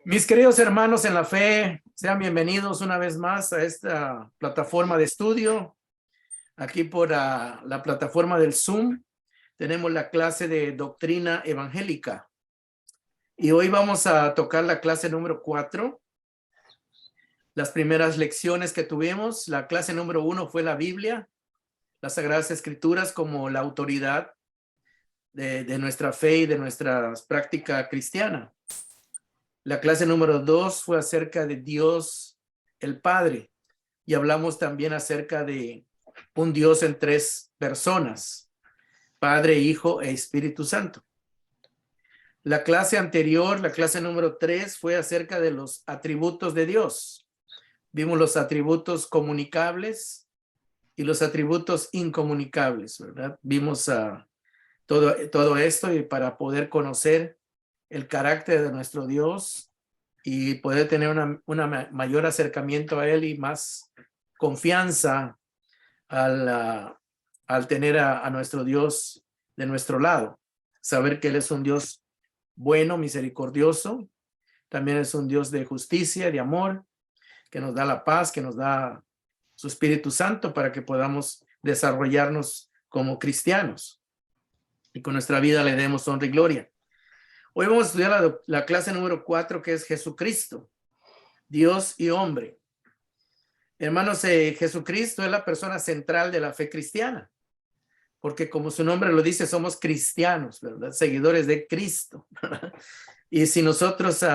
Mis queridos hermanos en la fe, sean bienvenidos una vez más a esta plataforma de estudio. Aquí por la plataforma del Zoom tenemos la clase de doctrina evangélica. Y hoy vamos a tocar la clase número 4. Las primeras lecciones que tuvimos, la clase número 1 fue la Biblia, las Sagradas Escrituras como la autoridad de nuestra fe y de nuestra práctica cristiana. La clase número 2 fue acerca de Dios el Padre y hablamos también acerca de un Dios en 3 personas, Padre, Hijo e Espíritu Santo. La clase anterior, la clase número 3, fue acerca de los atributos de Dios. Vimos los atributos comunicables y los atributos incomunicables, ¿verdad? Vimos todo esto y para poder conocer el carácter de nuestro Dios y poder tener una mayor acercamiento a Él y más confianza al tener a nuestro Dios de nuestro lado. Saber que Él es un Dios bueno, misericordioso. También es un Dios de justicia, de amor, que nos da la paz, que nos da su Espíritu Santo para que podamos desarrollarnos como cristianos y con nuestra vida le demos honra y gloria. Hoy vamos a estudiar la clase número 4, que es Jesucristo, Dios y hombre. Hermanos, Jesucristo es la persona central de la fe cristiana, porque como su nombre lo dice, somos cristianos, ¿verdad? Seguidores de Cristo. Y si nosotros,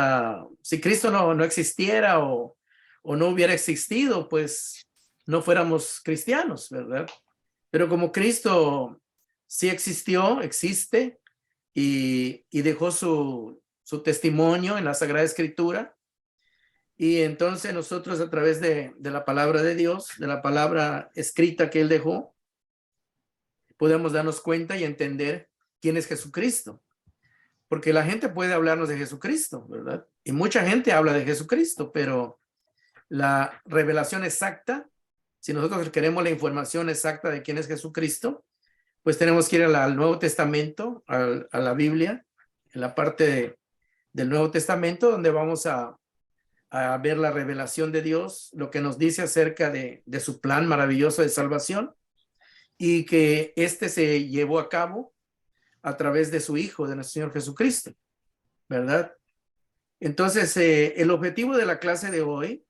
si Cristo no existiera o no hubiera existido, pues no fuéramos cristianos, ¿verdad? Pero como Cristo sí existió, existe, y dejó su testimonio en la Sagrada Escritura. Y entonces nosotros a través de la palabra de Dios, de la palabra escrita que Él dejó, podemos darnos cuenta y entender quién es Jesucristo. Porque la gente puede hablarnos de Jesucristo, ¿verdad? Y mucha gente habla de Jesucristo, pero la revelación exacta, si nosotros queremos la información exacta de quién es Jesucristo, pues tenemos que ir al Nuevo Testamento, a la Biblia, en la parte del Nuevo Testamento, donde vamos a ver la revelación de Dios, lo que nos dice acerca de su plan maravilloso de salvación, y que se llevó a cabo a través de su Hijo, de nuestro Señor Jesucristo, ¿verdad? Entonces, el objetivo de la clase de hoy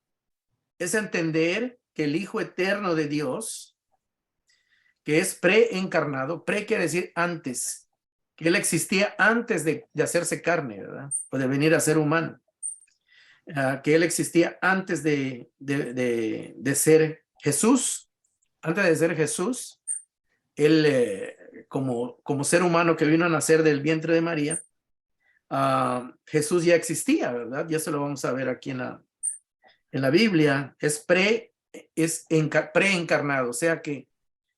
es entender que el Hijo eterno de Dios, que es preencarnado, quiere decir antes, que Él existía antes de hacerse carne, ¿verdad? O de venir a ser humano. Que Él existía antes de ser Jesús. Antes de ser Jesús, Él como ser humano que vino a nacer del vientre de María, Jesús ya existía, ¿verdad? Ya se lo vamos a ver aquí en la Biblia. Es preencarnado, o sea que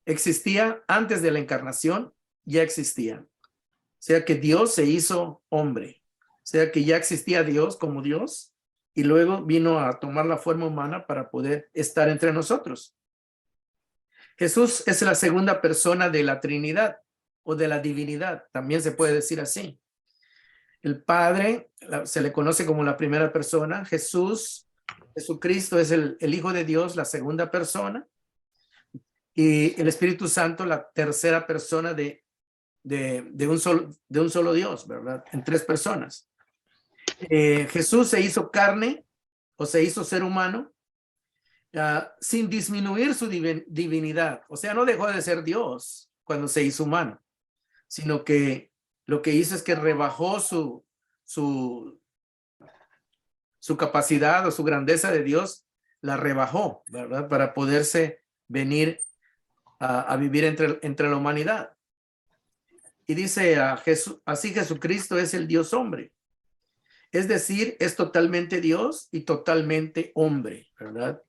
existía antes de la encarnación, ya existía. O sea que Dios se hizo hombre. O sea que ya existía Dios como Dios y luego vino a tomar la forma humana para poder estar entre nosotros. Jesús es la segunda persona de la Trinidad o de la divinidad, también se puede decir así. El Padre se le conoce como la primera persona. Jesucristo es el Hijo de Dios, la segunda persona. Y el Espíritu Santo, la tercera persona de un solo Dios, ¿verdad? En 3 personas. Jesús se hizo carne o se hizo ser humano sin disminuir su divinidad. O sea, no dejó de ser Dios cuando se hizo humano, sino que lo que hizo es que rebajó su capacidad o su grandeza de Dios, la rebajó, ¿verdad? Para poderse venir a vivir entre la humanidad. Y dice así Jesucristo es el Dios hombre. Es decir, es totalmente Dios y totalmente hombre, ¿verdad?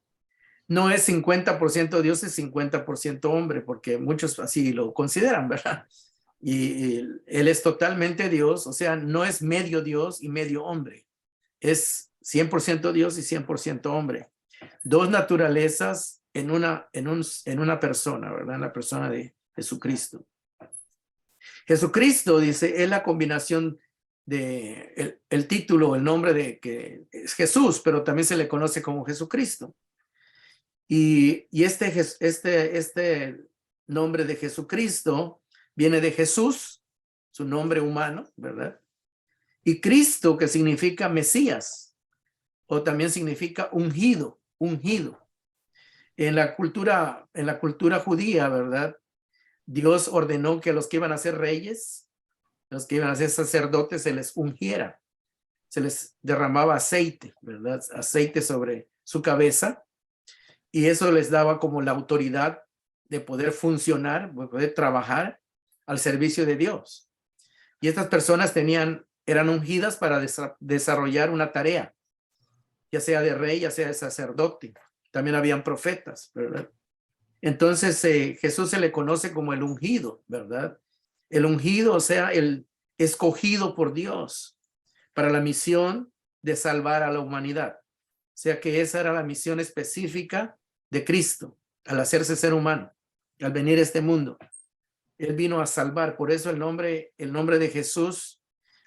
No es 50% Dios, es 50% hombre, porque muchos así lo consideran, ¿verdad? Y Él es totalmente Dios, o sea, no es medio Dios y medio hombre. Es 100% Dios y 100% hombre. 2 naturalezas en una persona, ¿verdad? En la persona de Jesucristo. Jesucristo, dice, es la combinación el título, el nombre de que es Jesús, pero también se le conoce como Jesucristo. Y este nombre de Jesucristo viene de Jesús, su nombre humano, ¿verdad? Y Cristo, que significa Mesías, o también significa ungido, ungido. En la cultura judía, ¿verdad? Dios ordenó que a los que iban a ser reyes, los que iban a ser sacerdotes, se les ungiera, se les derramaba aceite, ¿verdad? Aceite sobre su cabeza, y eso les daba como la autoridad de poder funcionar, de poder trabajar al servicio de Dios. Y estas personas eran ungidas para desarrollar una tarea, ya sea de rey, ya sea de sacerdote. También habían profetas, ¿verdad? Entonces Jesús se le conoce como el ungido, ¿verdad? El ungido, o sea, el escogido por Dios para la misión de salvar a la humanidad. O sea que esa era la misión específica de Cristo al hacerse ser humano, al venir a este mundo. Él vino a salvar, por eso el nombre de Jesús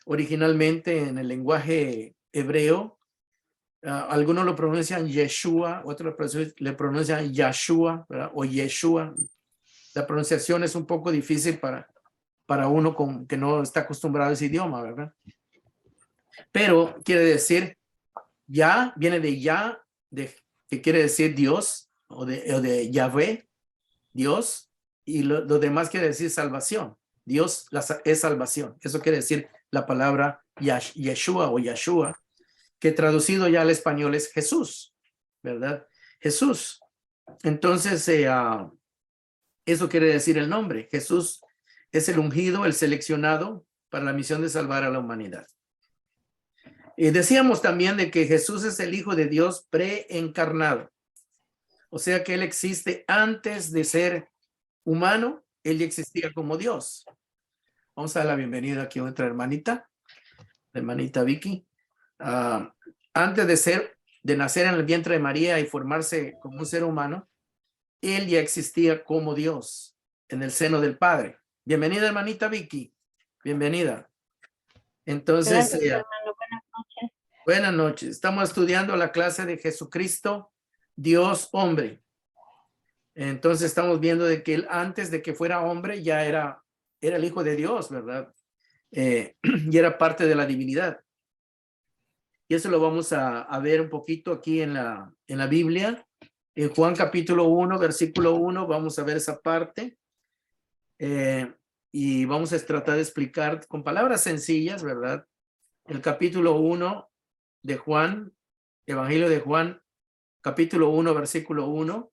originalmente en el lenguaje hebreo, algunos lo pronuncian Yeshua, otros le pronuncian Yahshua, ¿verdad? O Yeshua. La pronunciación es un poco difícil para uno que no está acostumbrado a ese idioma, ¿verdad? Pero quiere decir, ya, viene de ya, que quiere decir Dios, o de Yahvé, Dios, y lo demás quiere decir salvación. Dios es salvación. Eso quiere decir la palabra Yeshua o Yahshua, que traducido ya al español es Jesús, ¿verdad? Jesús. Entonces, eso quiere decir el nombre. Jesús es el ungido, el seleccionado para la misión de salvar a la humanidad. Y decíamos también de que Jesús es el Hijo de Dios preencarnado. O sea que Él existe antes de ser humano, Él ya existía como Dios. Vamos a dar la bienvenida aquí a otra hermanita, la hermanita Vicky. Antes de nacer en el vientre de María y formarse como un ser humano, Él ya existía como Dios en el seno del Padre. Bienvenida, hermanita Vicky. Bienvenida. Entonces, Gracias, hermano. Buenas noches. Buenas noches. Estamos estudiando la clase de Jesucristo, Dios hombre. Entonces estamos viendo de que Él antes de que fuera hombre ya era el Hijo de Dios, ¿verdad? Y era parte de la divinidad. Y eso lo vamos a ver un poquito aquí en la Biblia. En Juan capítulo 1, versículo 1, vamos a ver esa parte. Y vamos a tratar de explicar con palabras sencillas, ¿verdad? El capítulo 1 de Juan, Evangelio de Juan, capítulo 1, versículo 1,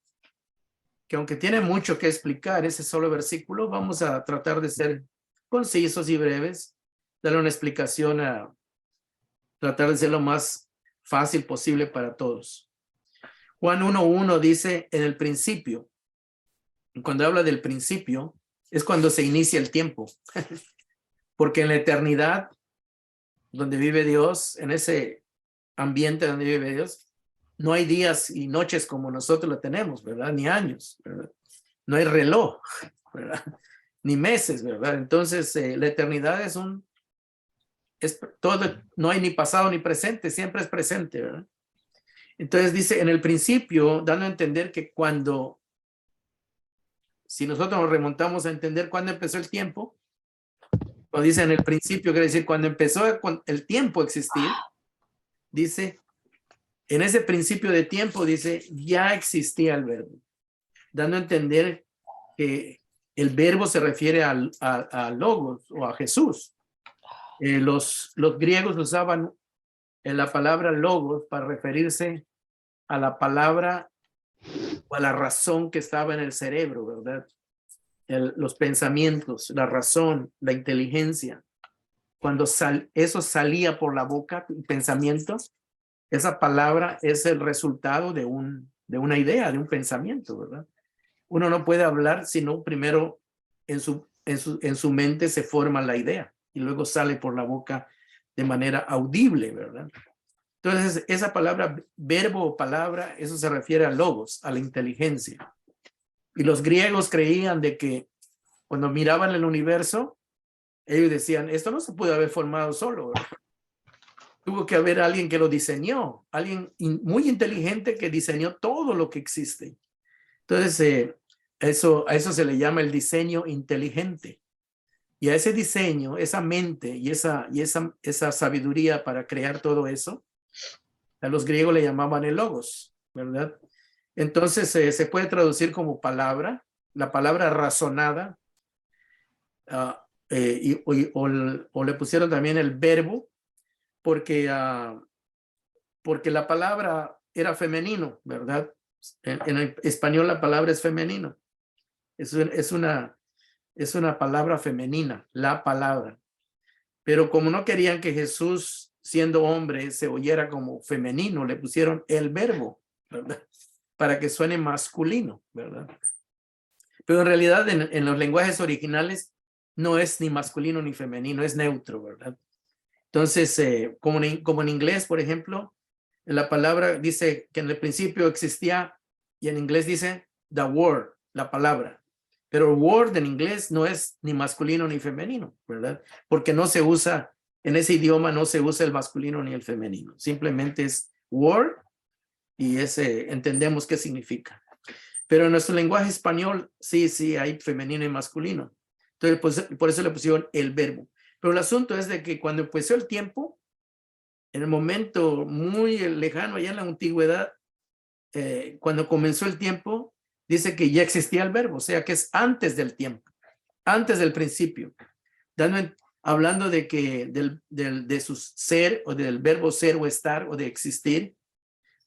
que aunque tiene mucho que explicar ese solo versículo, vamos a tratar de ser concisos y breves, darle una explicación, a tratar de ser lo más fácil posible para todos. Juan 1:1 dice, en el principio. Cuando habla del principio, es cuando se inicia el tiempo. Porque en la eternidad, donde vive Dios, en ese ambiente donde vive Dios, no hay días y noches como nosotros lo tenemos, ¿verdad? Ni años, ¿verdad? No hay reloj, ¿verdad? Ni meses, ¿verdad? Entonces, la eternidad es todo, no hay ni pasado ni presente, siempre es presente, ¿verdad? Entonces dice, en el principio, dando a entender que si nosotros nos remontamos a entender cuándo empezó el tiempo, cuando dice en el principio, quiere decir cuando empezó el tiempo a existir, dice, en ese principio de tiempo, dice, ya existía el verbo, dando a entender que el verbo se refiere a Logos o a Jesús. Los griegos usaban la palabra Logos para referirse a la palabra o a la razón que estaba en el cerebro, ¿verdad? Los pensamientos, la razón, la inteligencia. Cuando eso salía por la boca, pensamientos, esa palabra es el resultado de una idea, de un pensamiento, ¿verdad? Uno no puede hablar sino primero en su mente se forma la idea y luego sale por la boca de manera audible, ¿verdad? Entonces, esa palabra, verbo o palabra, eso se refiere a logos, a la inteligencia. Y los griegos creían de que cuando miraban el universo, ellos decían, esto no se puede haber formado solo, ¿verdad? Tuvo que haber alguien que lo diseñó, alguien muy inteligente que diseñó todo lo que existe. Entonces, a eso se le llama el diseño inteligente. Y a ese diseño, esa mente y esa sabiduría para crear todo eso, a los griegos le llamaban el logos, ¿verdad? Entonces, se puede traducir como palabra, la palabra razonada, o le pusieron también el verbo, porque la palabra era femenino, ¿verdad? En el español la palabra es femenino. Es una palabra femenina, la palabra. Pero como no querían que Jesús, siendo hombre, se oyera como femenino, le pusieron el verbo, ¿verdad? Para que suene masculino, ¿verdad? Pero en realidad en los lenguajes originales no es ni masculino ni femenino, es neutro, ¿verdad? Entonces, como en inglés, por ejemplo, la palabra dice que en el principio existía, y en inglés dice the word, la palabra. Pero word en inglés no es ni masculino ni femenino, ¿verdad? Porque no se usa, en ese idioma no se usa el masculino ni el femenino. Simplemente es word y entendemos qué significa. Pero en nuestro lenguaje español sí hay femenino y masculino. Entonces, pues, por eso le pusieron el verbo. Pero el asunto es de que cuando empezó el tiempo, en el momento muy lejano, allá en la antigüedad, cuando comenzó el tiempo, dice que ya existía el verbo, o sea que es antes del tiempo, antes del principio, hablando de que de su ser o del verbo ser o estar o de existir.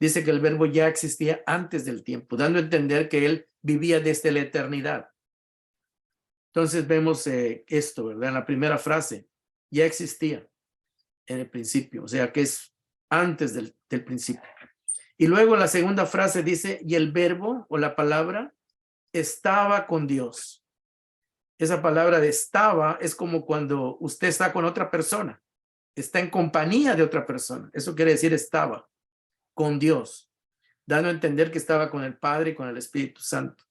Dice que el verbo ya existía antes del tiempo, dando a entender que él vivía desde la eternidad. Entonces vemos esto, ¿verdad? En la primera frase, ya existía en el principio, o sea que es antes del principio. Y luego la segunda frase dice, y el verbo o la palabra estaba con Dios. Esa palabra de estaba es como cuando usted está con otra persona, está en compañía de otra persona. Eso quiere decir estaba con Dios, dando a entender que estaba con el Padre y con el Espíritu Santo.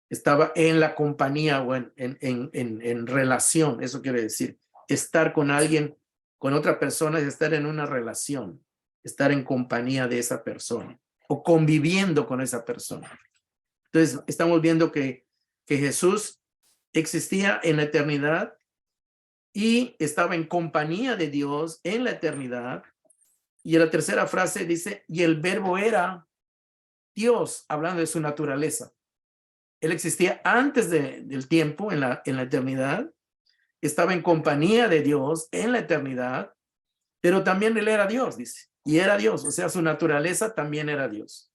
Estaba en la compañía o en relación, eso quiere decir. Estar con alguien, con otra persona es estar en una relación, estar en compañía de esa persona o conviviendo con esa persona. Entonces, estamos viendo que Jesús existía en la eternidad y estaba en compañía de Dios en la eternidad. Y en la tercera frase dice, y el verbo era Dios, hablando de su naturaleza. Él existía antes del tiempo, en la eternidad, estaba en compañía de Dios en la eternidad, pero también él era Dios, dice, y era Dios, o sea, su naturaleza también era Dios.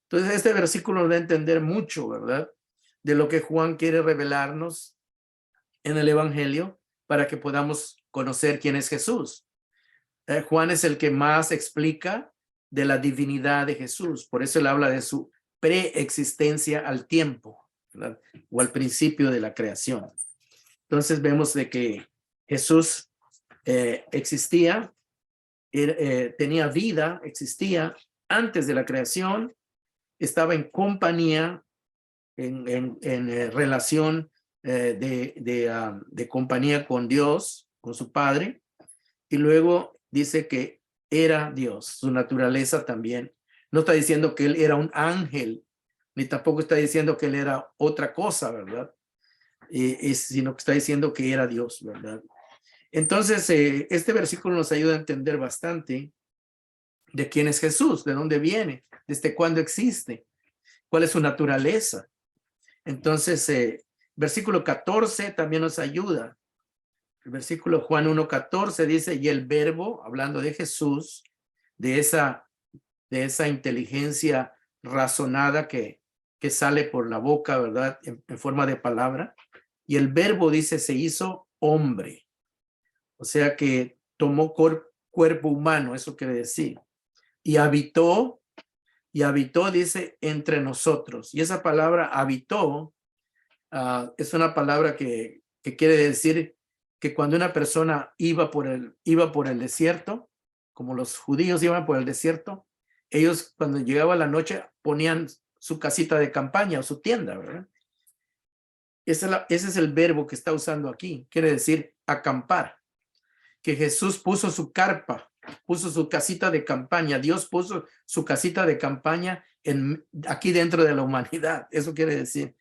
Entonces, este versículo nos da a entender mucho, ¿verdad? De lo que Juan quiere revelarnos en el Evangelio para que podamos conocer quién es Jesús. Juan es el que más explica de la divinidad de Jesús, por eso él habla de su preexistencia al tiempo, ¿verdad? O al principio de la creación. Entonces vemos de que Jesús existía, tenía vida, existía antes de la creación, estaba en compañía, en relación de compañía con Dios, con su Padre, y luego dice que era Dios, su naturaleza también. No está diciendo que él era un ángel, ni tampoco está diciendo que él era otra cosa, ¿verdad? Sino que está diciendo que era Dios, ¿verdad? Entonces, este versículo nos ayuda a entender bastante de quién es Jesús, de dónde viene, desde cuándo existe, cuál es su naturaleza. Entonces, versículo 14 también nos ayuda. El versículo Juan 1:14 dice, y el verbo, hablando de Jesús, de esa inteligencia razonada que sale por la boca, ¿verdad? En forma de palabra. Y el verbo dice, se hizo hombre. O sea que tomó cuerpo humano, eso quiere decir. Y habitó, dice, entre nosotros. Y esa palabra habitó es una palabra que quiere decir que cuando una persona iba por el desierto, como los judíos iban por el desierto, ellos cuando llegaba la noche ponían su casita de campaña o su tienda, ¿verdad? Ese es el verbo que está usando aquí. Quiere decir acampar. Que Jesús puso su carpa, puso su casita de campaña. Dios puso su casita de campaña aquí dentro de la humanidad. Eso quiere decir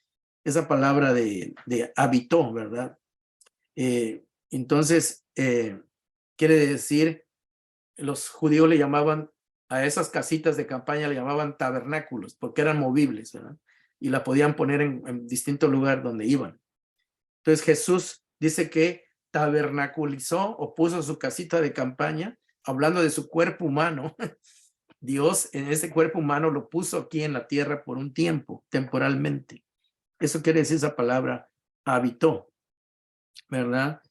esa palabra de habitó, ¿verdad? Entonces, quiere decir, los judíos le llamaban a esas casitas de campaña, le llamaban tabernáculos, porque eran movibles, ¿verdad? Y la podían poner en distintos lugares donde iban. Entonces Jesús dice que tabernaculizó o puso su casita de campaña, hablando de su cuerpo humano. Dios en ese cuerpo humano lo puso aquí en la tierra por un tiempo, temporalmente. Eso quiere decir esa palabra, habitó, ¿verdad?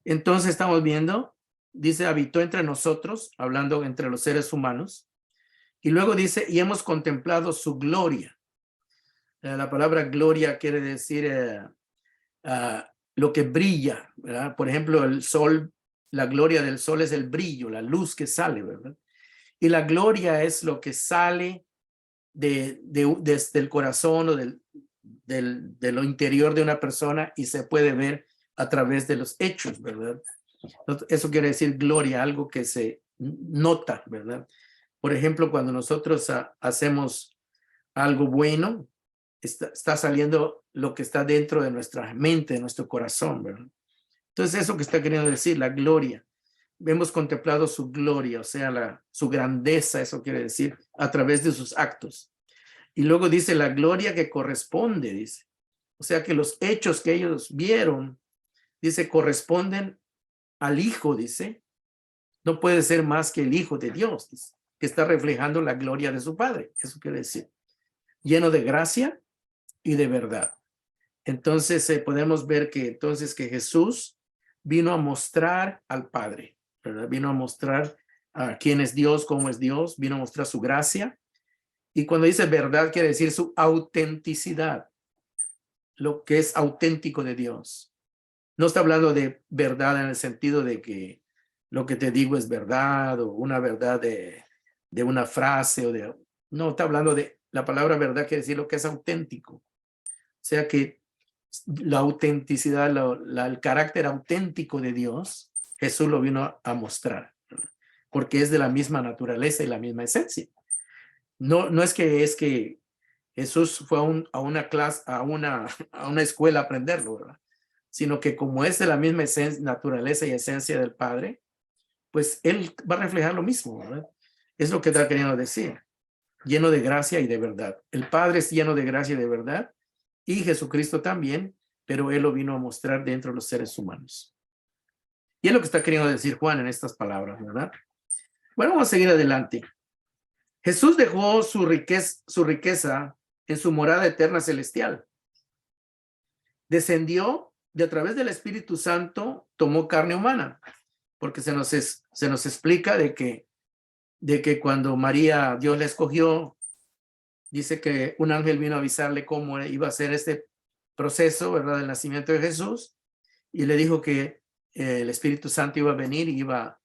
Entonces estamos viendo, dice, habitó entre nosotros, hablando entre los seres humanos. Y luego dice, y hemos contemplado su gloria. La palabra gloria quiere decir lo que brilla, ¿verdad? Por ejemplo, el sol, la gloria del sol es el brillo, la luz que sale, ¿verdad? Y la gloria es lo que sale desde el corazón o de lo interior de una persona y se puede ver a través de los hechos, ¿verdad? Eso quiere decir gloria, algo que se nota, ¿verdad? Por ejemplo, cuando nosotros hacemos algo bueno, está saliendo lo que está dentro de nuestra mente, de nuestro corazón, ¿verdad? Entonces, eso que está queriendo decir, la gloria. Hemos contemplado su gloria, o sea, su grandeza, eso quiere decir, a través de sus actos. Y luego dice la gloria que corresponde, dice. O sea, que los hechos que ellos vieron, dice, corresponden al Hijo, dice. No puede ser más que el Hijo de Dios, dice, que está reflejando la gloria de su Padre. Eso quiere decir, lleno de gracia y de verdad. Entonces podemos ver que entonces que Jesús vino a mostrar al Padre, ¿verdad? Vino a mostrar quién es Dios, cómo es Dios, vino a mostrar su gracia. Y cuando dice verdad quiere decir su autenticidad, lo que es auténtico de Dios. No está hablando de verdad en el sentido de que lo que te digo es verdad o una verdad de una frase o de... No, está hablando de la palabra verdad quiere decir lo que es auténtico. O sea que la autenticidad, el carácter auténtico de Dios, Jesús lo vino a mostrar, porque es de la misma naturaleza y la misma esencia. No es que Jesús fue a una clase, a una escuela a aprenderlo, ¿verdad? Sino que como es de la misma naturaleza y esencia del Padre, pues Él va a reflejar lo mismo, ¿verdad? Es lo que está queriendo decir, lleno de gracia y de verdad. El Padre es lleno de gracia y de verdad, y Jesucristo también, pero Él lo vino a mostrar dentro de los seres humanos. Y es lo que está queriendo decir Juan en estas palabras, ¿verdad? Bueno, vamos a seguir adelante. Jesús dejó su riqueza en su morada eterna celestial. Descendió y a través del Espíritu Santo tomó carne humana, porque se nos explica de que cuando María, Dios la escogió, dice que un ángel vino a avisarle cómo iba a ser este proceso, ¿verdad?, del nacimiento de Jesús, y le dijo que el Espíritu Santo iba a venir y iba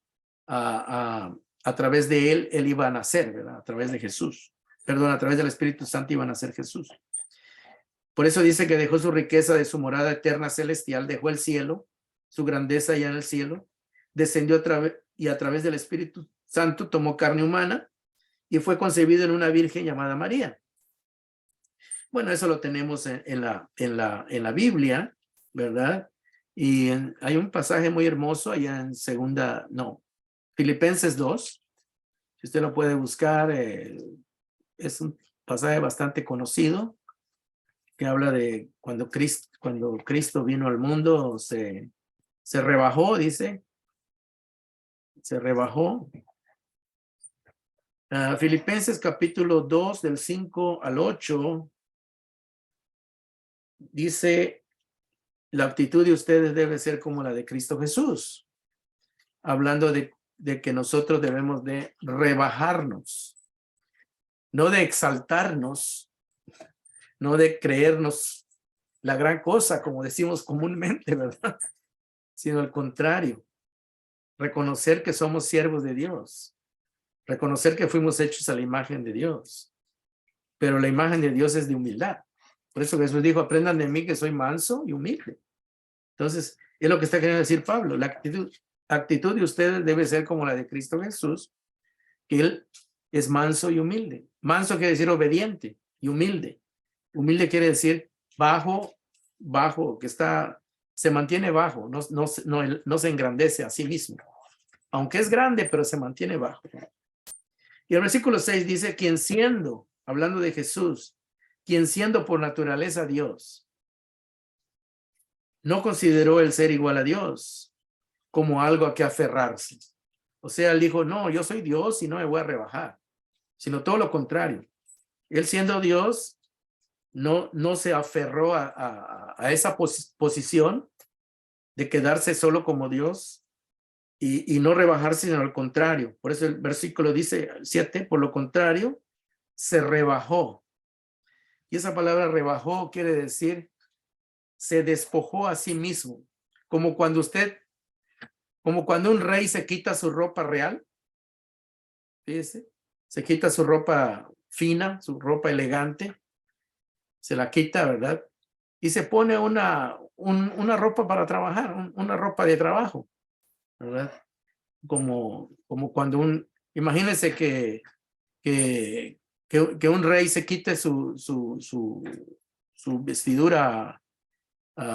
a través de él iba a nacer, ¿verdad?, a través de Jesús. Perdón, a través del Espíritu Santo iba a nacer Jesús. Por eso dice que dejó su riqueza de su morada eterna celestial, dejó el cielo, su grandeza allá en el cielo, descendió a través del Espíritu Santo tomó carne humana y fue concebido en una virgen llamada María. Bueno, eso lo tenemos en la Biblia, ¿verdad? Y hay un pasaje muy hermoso allá en Filipenses 2. Si usted lo puede buscar, es un pasaje bastante conocido que habla de cuando Cristo vino al mundo, se rebajó, dice. Se rebajó. Filipenses capítulo 2, del 5 al 8, dice, la actitud de ustedes debe ser como la de Cristo Jesús, hablando de que nosotros debemos de rebajarnos, no de exaltarnos, no de creernos la gran cosa, como decimos comúnmente, ¿verdad? Sino al contrario, reconocer que somos siervos de Dios, reconocer que fuimos hechos a la imagen de Dios, pero la imagen de Dios es de humildad. Por eso Jesús dijo, aprendan de mí que soy manso y humilde. Entonces, es lo que está queriendo decir Pablo. La actitud de ustedes debe ser como la de Cristo Jesús, que Él es manso y humilde. Manso quiere decir obediente y humilde. Humilde quiere decir bajo, que se mantiene bajo, no se engrandece a sí mismo. Aunque es grande, pero se mantiene bajo. Y el versículo 6 dice, quien siendo, hablando de Jesús, quien siendo por naturaleza Dios, no consideró el ser igual a Dios como algo a que aferrarse. O sea, él dijo, no, yo soy Dios y no me voy a rebajar, sino todo lo contrario. Él siendo Dios, no se aferró a esa posición de quedarse solo como Dios y no rebajarse, sino al contrario. Por eso el versículo dice 7, por lo contrario, se rebajó. Y esa palabra rebajó quiere decir se despojó a sí mismo, como cuando un rey se quita su ropa real, fíjese, se quita su ropa fina, su ropa elegante, se la quita, ¿verdad? Y se pone una ropa para trabajar, una ropa de trabajo, ¿verdad? Como cuando imagínense que un rey se quite su vestidura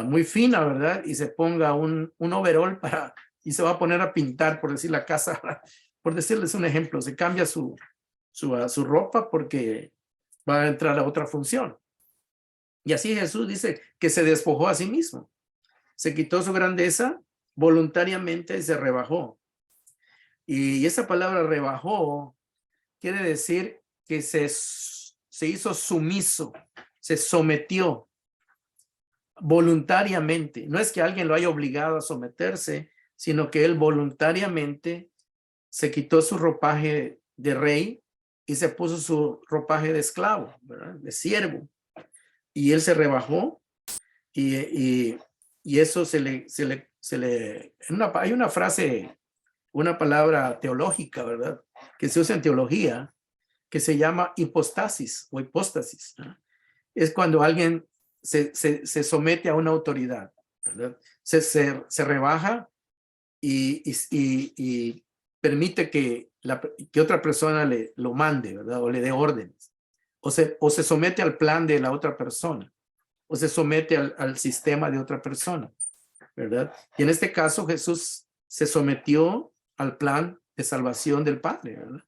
muy fina, ¿verdad? Y se ponga un overol y se va a poner a pintar, por decir la casa, por decirles un ejemplo, se cambia su ropa porque va a entrar a otra función. Y así Jesús dice que se despojó a sí mismo, se quitó su grandeza voluntariamente y se rebajó. Y esa palabra rebajó quiere decir que se hizo sumiso, se sometió voluntariamente. No es que alguien lo haya obligado a someterse, sino que él voluntariamente se quitó su ropaje de rey y se puso su ropaje de esclavo, ¿verdad? De siervo. Y él se rebajó y eso hay una frase, una palabra teológica, ¿verdad? Que se usa en teología, que se llama hipostasis o hipóstasis, ¿no? Es cuando alguien se somete a una autoridad, ¿verdad? Se rebaja y permite que otra persona lo mande, ¿verdad? O le dé órdenes. O se somete al plan de la otra persona, o se somete al sistema de otra persona, ¿verdad? Y en este caso Jesús se sometió al plan de salvación del Padre, ¿verdad?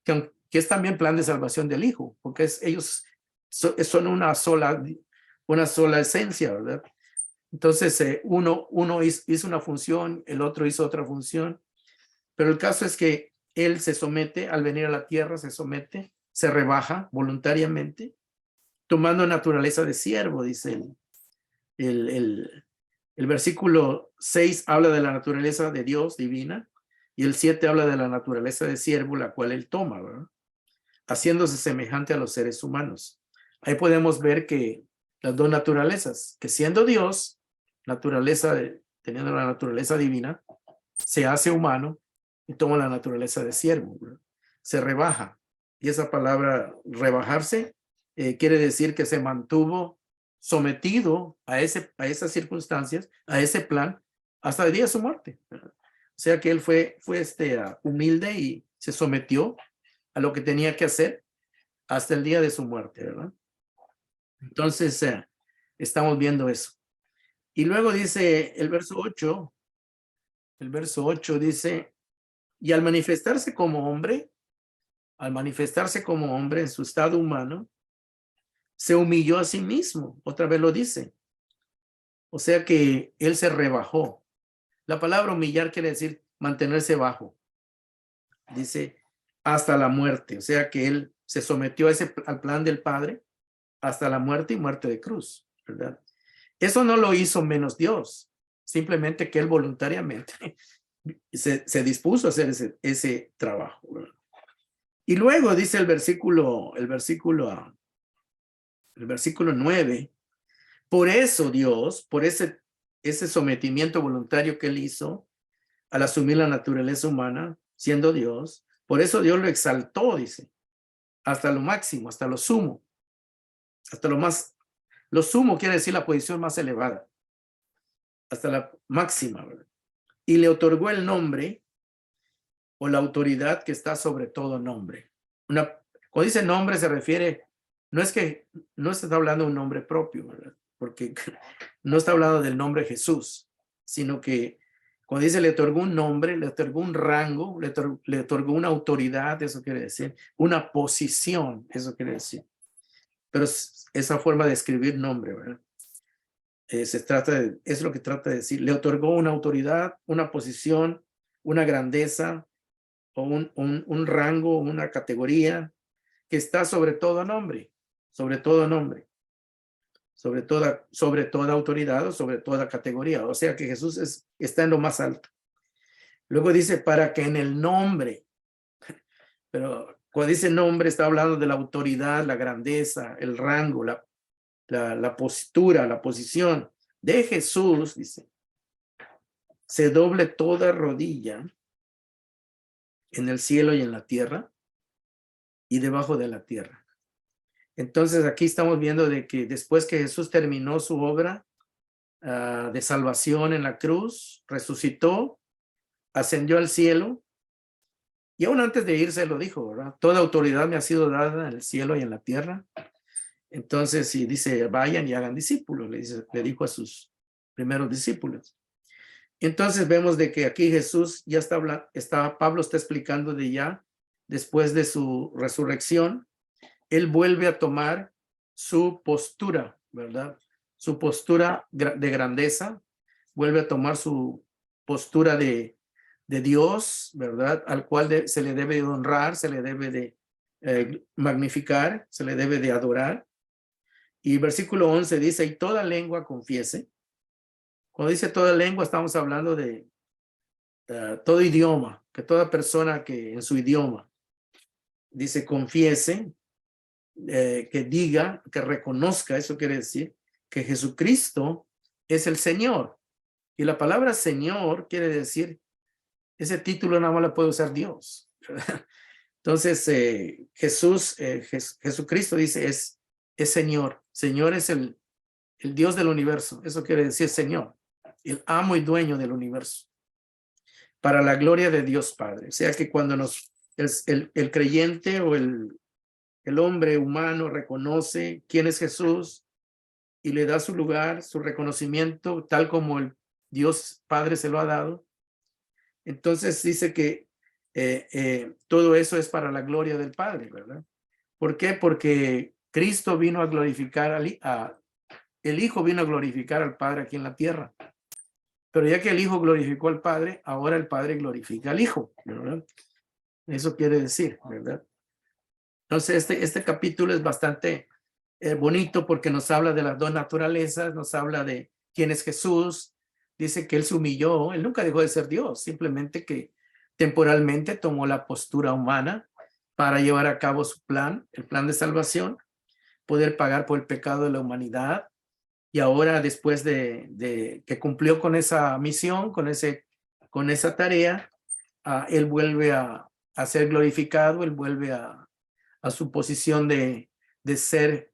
Que es también plan de salvación del Hijo, porque ellos son una sola esencia, ¿verdad? Entonces, uno hizo una función, el otro hizo otra función, pero el caso es que él se somete, al venir a la tierra, se somete, se rebaja voluntariamente, tomando naturaleza de siervo, dice el versículo 6 habla de la naturaleza de Dios divina, y el 7 habla de la naturaleza de siervo, la cual él toma, ¿verdad? Haciéndose semejante a los seres humanos. Ahí podemos ver que las dos naturalezas, que siendo Dios, teniendo la naturaleza divina, se hace humano y toma la naturaleza de siervo, ¿verdad? Se rebaja. Y esa palabra rebajarse quiere decir que se mantuvo sometido a esas circunstancias, a ese plan, hasta el día de su muerte, ¿verdad? O sea que él fue humilde y se sometió a lo que tenía que hacer hasta el día de su muerte, ¿verdad? Entonces, estamos viendo eso. Y luego dice el verso 8 dice, y al manifestarse como hombre en su estado humano, se humilló a sí mismo, otra vez lo dice. O sea que él se rebajó. La palabra humillar quiere decir mantenerse bajo. Dice, hasta la muerte. O sea que él se sometió al plan del Padre hasta la muerte y muerte de cruz, ¿verdad? Eso no lo hizo menos Dios, simplemente que él voluntariamente se dispuso a hacer ese trabajo, ¿verdad? Y luego dice el versículo 9, por eso Dios, por ese sometimiento voluntario que él hizo al asumir la naturaleza humana, siendo Dios, por eso Dios lo exaltó, dice, hasta lo máximo, hasta lo sumo, hasta lo más Lo sumo quiere decir la posición más elevada, hasta la máxima, ¿verdad? Y le otorgó el nombre o la autoridad que está sobre todo nombre. Cuando dice nombre se refiere, no es que no se está hablando de un nombre propio, ¿verdad? Porque no está hablando del nombre Jesús, sino que cuando dice le otorgó un nombre, le otorgó un rango, le otorgó una autoridad, eso quiere decir, una posición, eso quiere decir. Pero es esa forma de escribir nombre, ¿verdad? Es lo que trata de decir. Le otorgó una autoridad, una posición, una grandeza, o un rango, una categoría que está sobre todo nombre, sobre todo nombre, sobre toda autoridad o sobre toda categoría. O sea que Jesús está en lo más alto. Luego dice, para que en el nombre, pero cuando dice nombre está hablando de la autoridad, la grandeza, el rango, la postura, la posición de Jesús, dice, se doble toda rodilla en el cielo y en la tierra y debajo de la tierra. Entonces aquí estamos viendo de que después que Jesús terminó su obra de salvación en la cruz, resucitó, ascendió al cielo y aún antes de irse lo dijo, ¿verdad? Toda autoridad me ha sido dada en el cielo y en la tierra. Entonces, si dice, vayan y hagan discípulos, le dijo a sus primeros discípulos. Entonces vemos de que aquí Jesús ya Pablo está explicando de ya, después de su resurrección, él vuelve a tomar su postura, ¿verdad? Su postura de grandeza, vuelve a tomar su postura de Dios, ¿verdad? Al cual se le debe de honrar, se le debe de magnificar, se le debe de adorar. Y versículo 11 dice, y toda lengua confiese. Cuando dice toda lengua, estamos hablando de todo idioma, que toda persona que en su idioma dice confiese, que diga, que reconozca, eso quiere decir que Jesucristo es el Señor. Y la palabra Señor quiere decir, ese título nada más lo puede usar Dios. Entonces, Jesucristo dice, es Señor. Señor es el Dios del universo. Eso quiere decir Señor, el amo y dueño del universo. Para la gloria de Dios Padre. O sea que cuando el creyente o el hombre humano reconoce quién es Jesús y le da su lugar, su reconocimiento, tal como el Dios Padre se lo ha dado. Entonces dice que todo eso es para la gloria del Padre, ¿verdad? ¿Por qué? Porque Cristo vino a glorificar, el Hijo vino a glorificar al Padre aquí en la tierra. Pero ya que el Hijo glorificó al Padre, ahora el Padre glorifica al Hijo, ¿verdad? Eso quiere decir, ¿verdad? Entonces, este capítulo es bastante bonito porque nos habla de las dos naturalezas, nos habla de quién es Jesús, dice que él se humilló, él nunca dejó de ser Dios, simplemente que temporalmente tomó la postura humana para llevar a cabo su plan, el plan de salvación, poder pagar por el pecado de la humanidad. Y ahora, después de que cumplió con esa misión, con esa tarea, él vuelve a ser glorificado, él vuelve a su posición de ser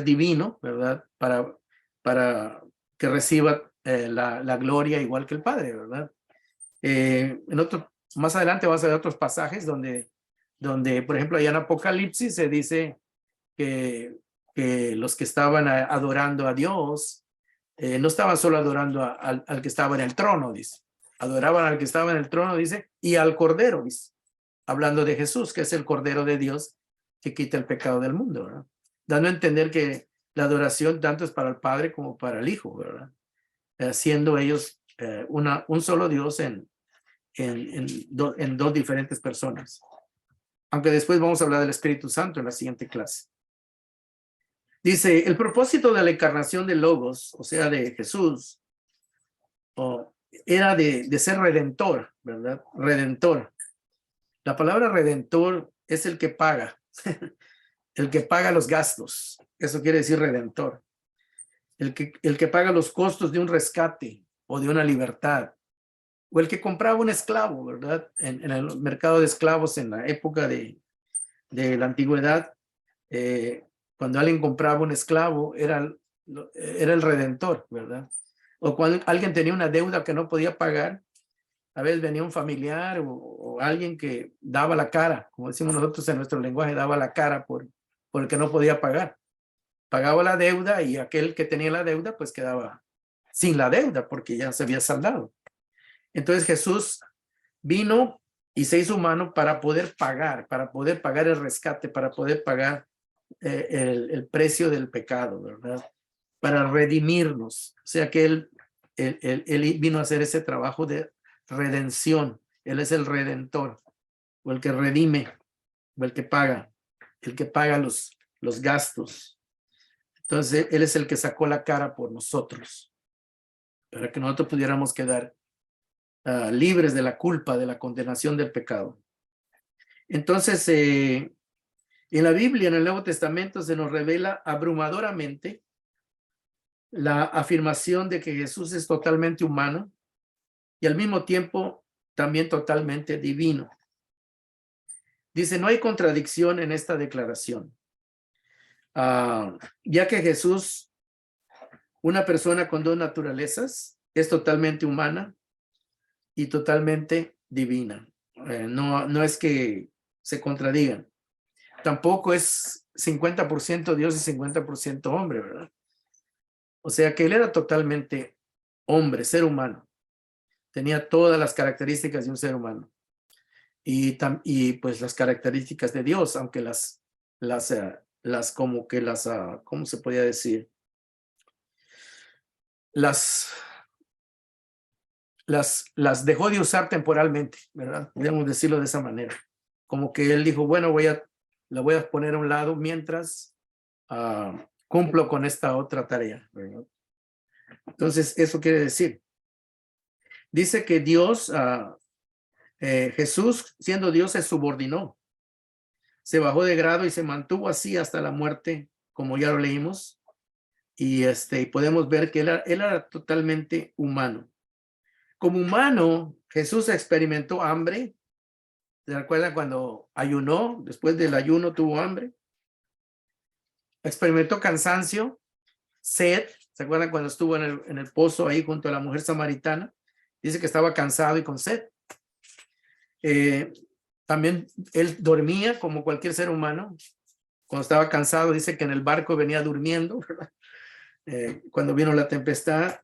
divino, ¿verdad? Para que reciba la gloria igual que el Padre, ¿verdad? Más adelante vamos a ver otros pasajes donde, por ejemplo, allá en Apocalipsis se dice que los que estaban adorando a Dios no estaban solo adorando al que estaba en el trono, dice. Adoraban al que estaba en el trono, dice, y al Cordero, dice. Hablando de Jesús, que es el Cordero de Dios que quita el pecado del mundo, ¿verdad? Dando a entender que la adoración tanto es para el Padre como para el Hijo, ¿verdad? Siendo ellos un solo Dios en dos diferentes personas. Aunque después vamos a hablar del Espíritu Santo en la siguiente clase. Dice, el propósito de la encarnación de Logos, o sea, de Jesús, era de ser redentor, ¿verdad? Redentor. La palabra redentor es el que paga, el que paga los gastos. Eso quiere decir redentor. El que paga los costos de un rescate o de una libertad. O el que compraba un esclavo, ¿verdad? En el mercado de esclavos en la época de la antigüedad, Cuando alguien compraba un esclavo, era el redentor, ¿verdad? O cuando alguien tenía una deuda que no podía pagar, a veces venía un familiar o alguien que daba la cara, como decimos nosotros en nuestro lenguaje, daba la cara por el que no podía pagar. Pagaba la deuda y aquel que tenía la deuda pues quedaba sin la deuda porque ya se había saldado. Entonces Jesús vino y se hizo humano para poder pagar el rescate, para poder pagar el precio del pecado, ¿verdad? Para redimirnos. O sea que él vino a hacer ese trabajo de redención. Él es el redentor, o el que redime, o el que paga los gastos. Entonces, él es el que sacó la cara por nosotros, para que nosotros pudiéramos quedar libres de la culpa, de la condenación del pecado. Entonces, en la Biblia, en el Nuevo Testamento, se nos revela abrumadoramente la afirmación de que Jesús es totalmente humano y al mismo tiempo también totalmente divino. Dice, no hay contradicción en esta declaración, ya que Jesús, una persona con dos naturalezas, es totalmente humana y totalmente divina. No es que se contradigan. Tampoco es 50% Dios y 50% hombre, ¿verdad? O sea que él era totalmente hombre, ser humano. Tenía todas las características de un ser humano. Y pues las características de Dios, aunque ¿cómo se podía decir? Las dejó de usar temporalmente, ¿verdad? Podríamos decirlo de esa manera. Como que él dijo, bueno, la voy a poner a un lado mientras cumplo con esta otra tarea, ¿verdad? Entonces, eso quiere decir. Dice que Dios, Jesús, siendo Dios, se subordinó. Se bajó de grado y se mantuvo así hasta la muerte, como ya lo leímos. Y podemos ver que él era totalmente humano. Como humano, Jesús experimentó hambre. ¿Se acuerdan cuando ayunó? Después del ayuno tuvo hambre. Experimentó cansancio, sed. ¿Se acuerdan cuando estuvo en el pozo ahí junto a la mujer samaritana? Dice que estaba cansado y con sed. También él dormía como cualquier ser humano. Cuando estaba cansado, dice que en el barco venía durmiendo, ¿verdad? Cuando vino la tempestad.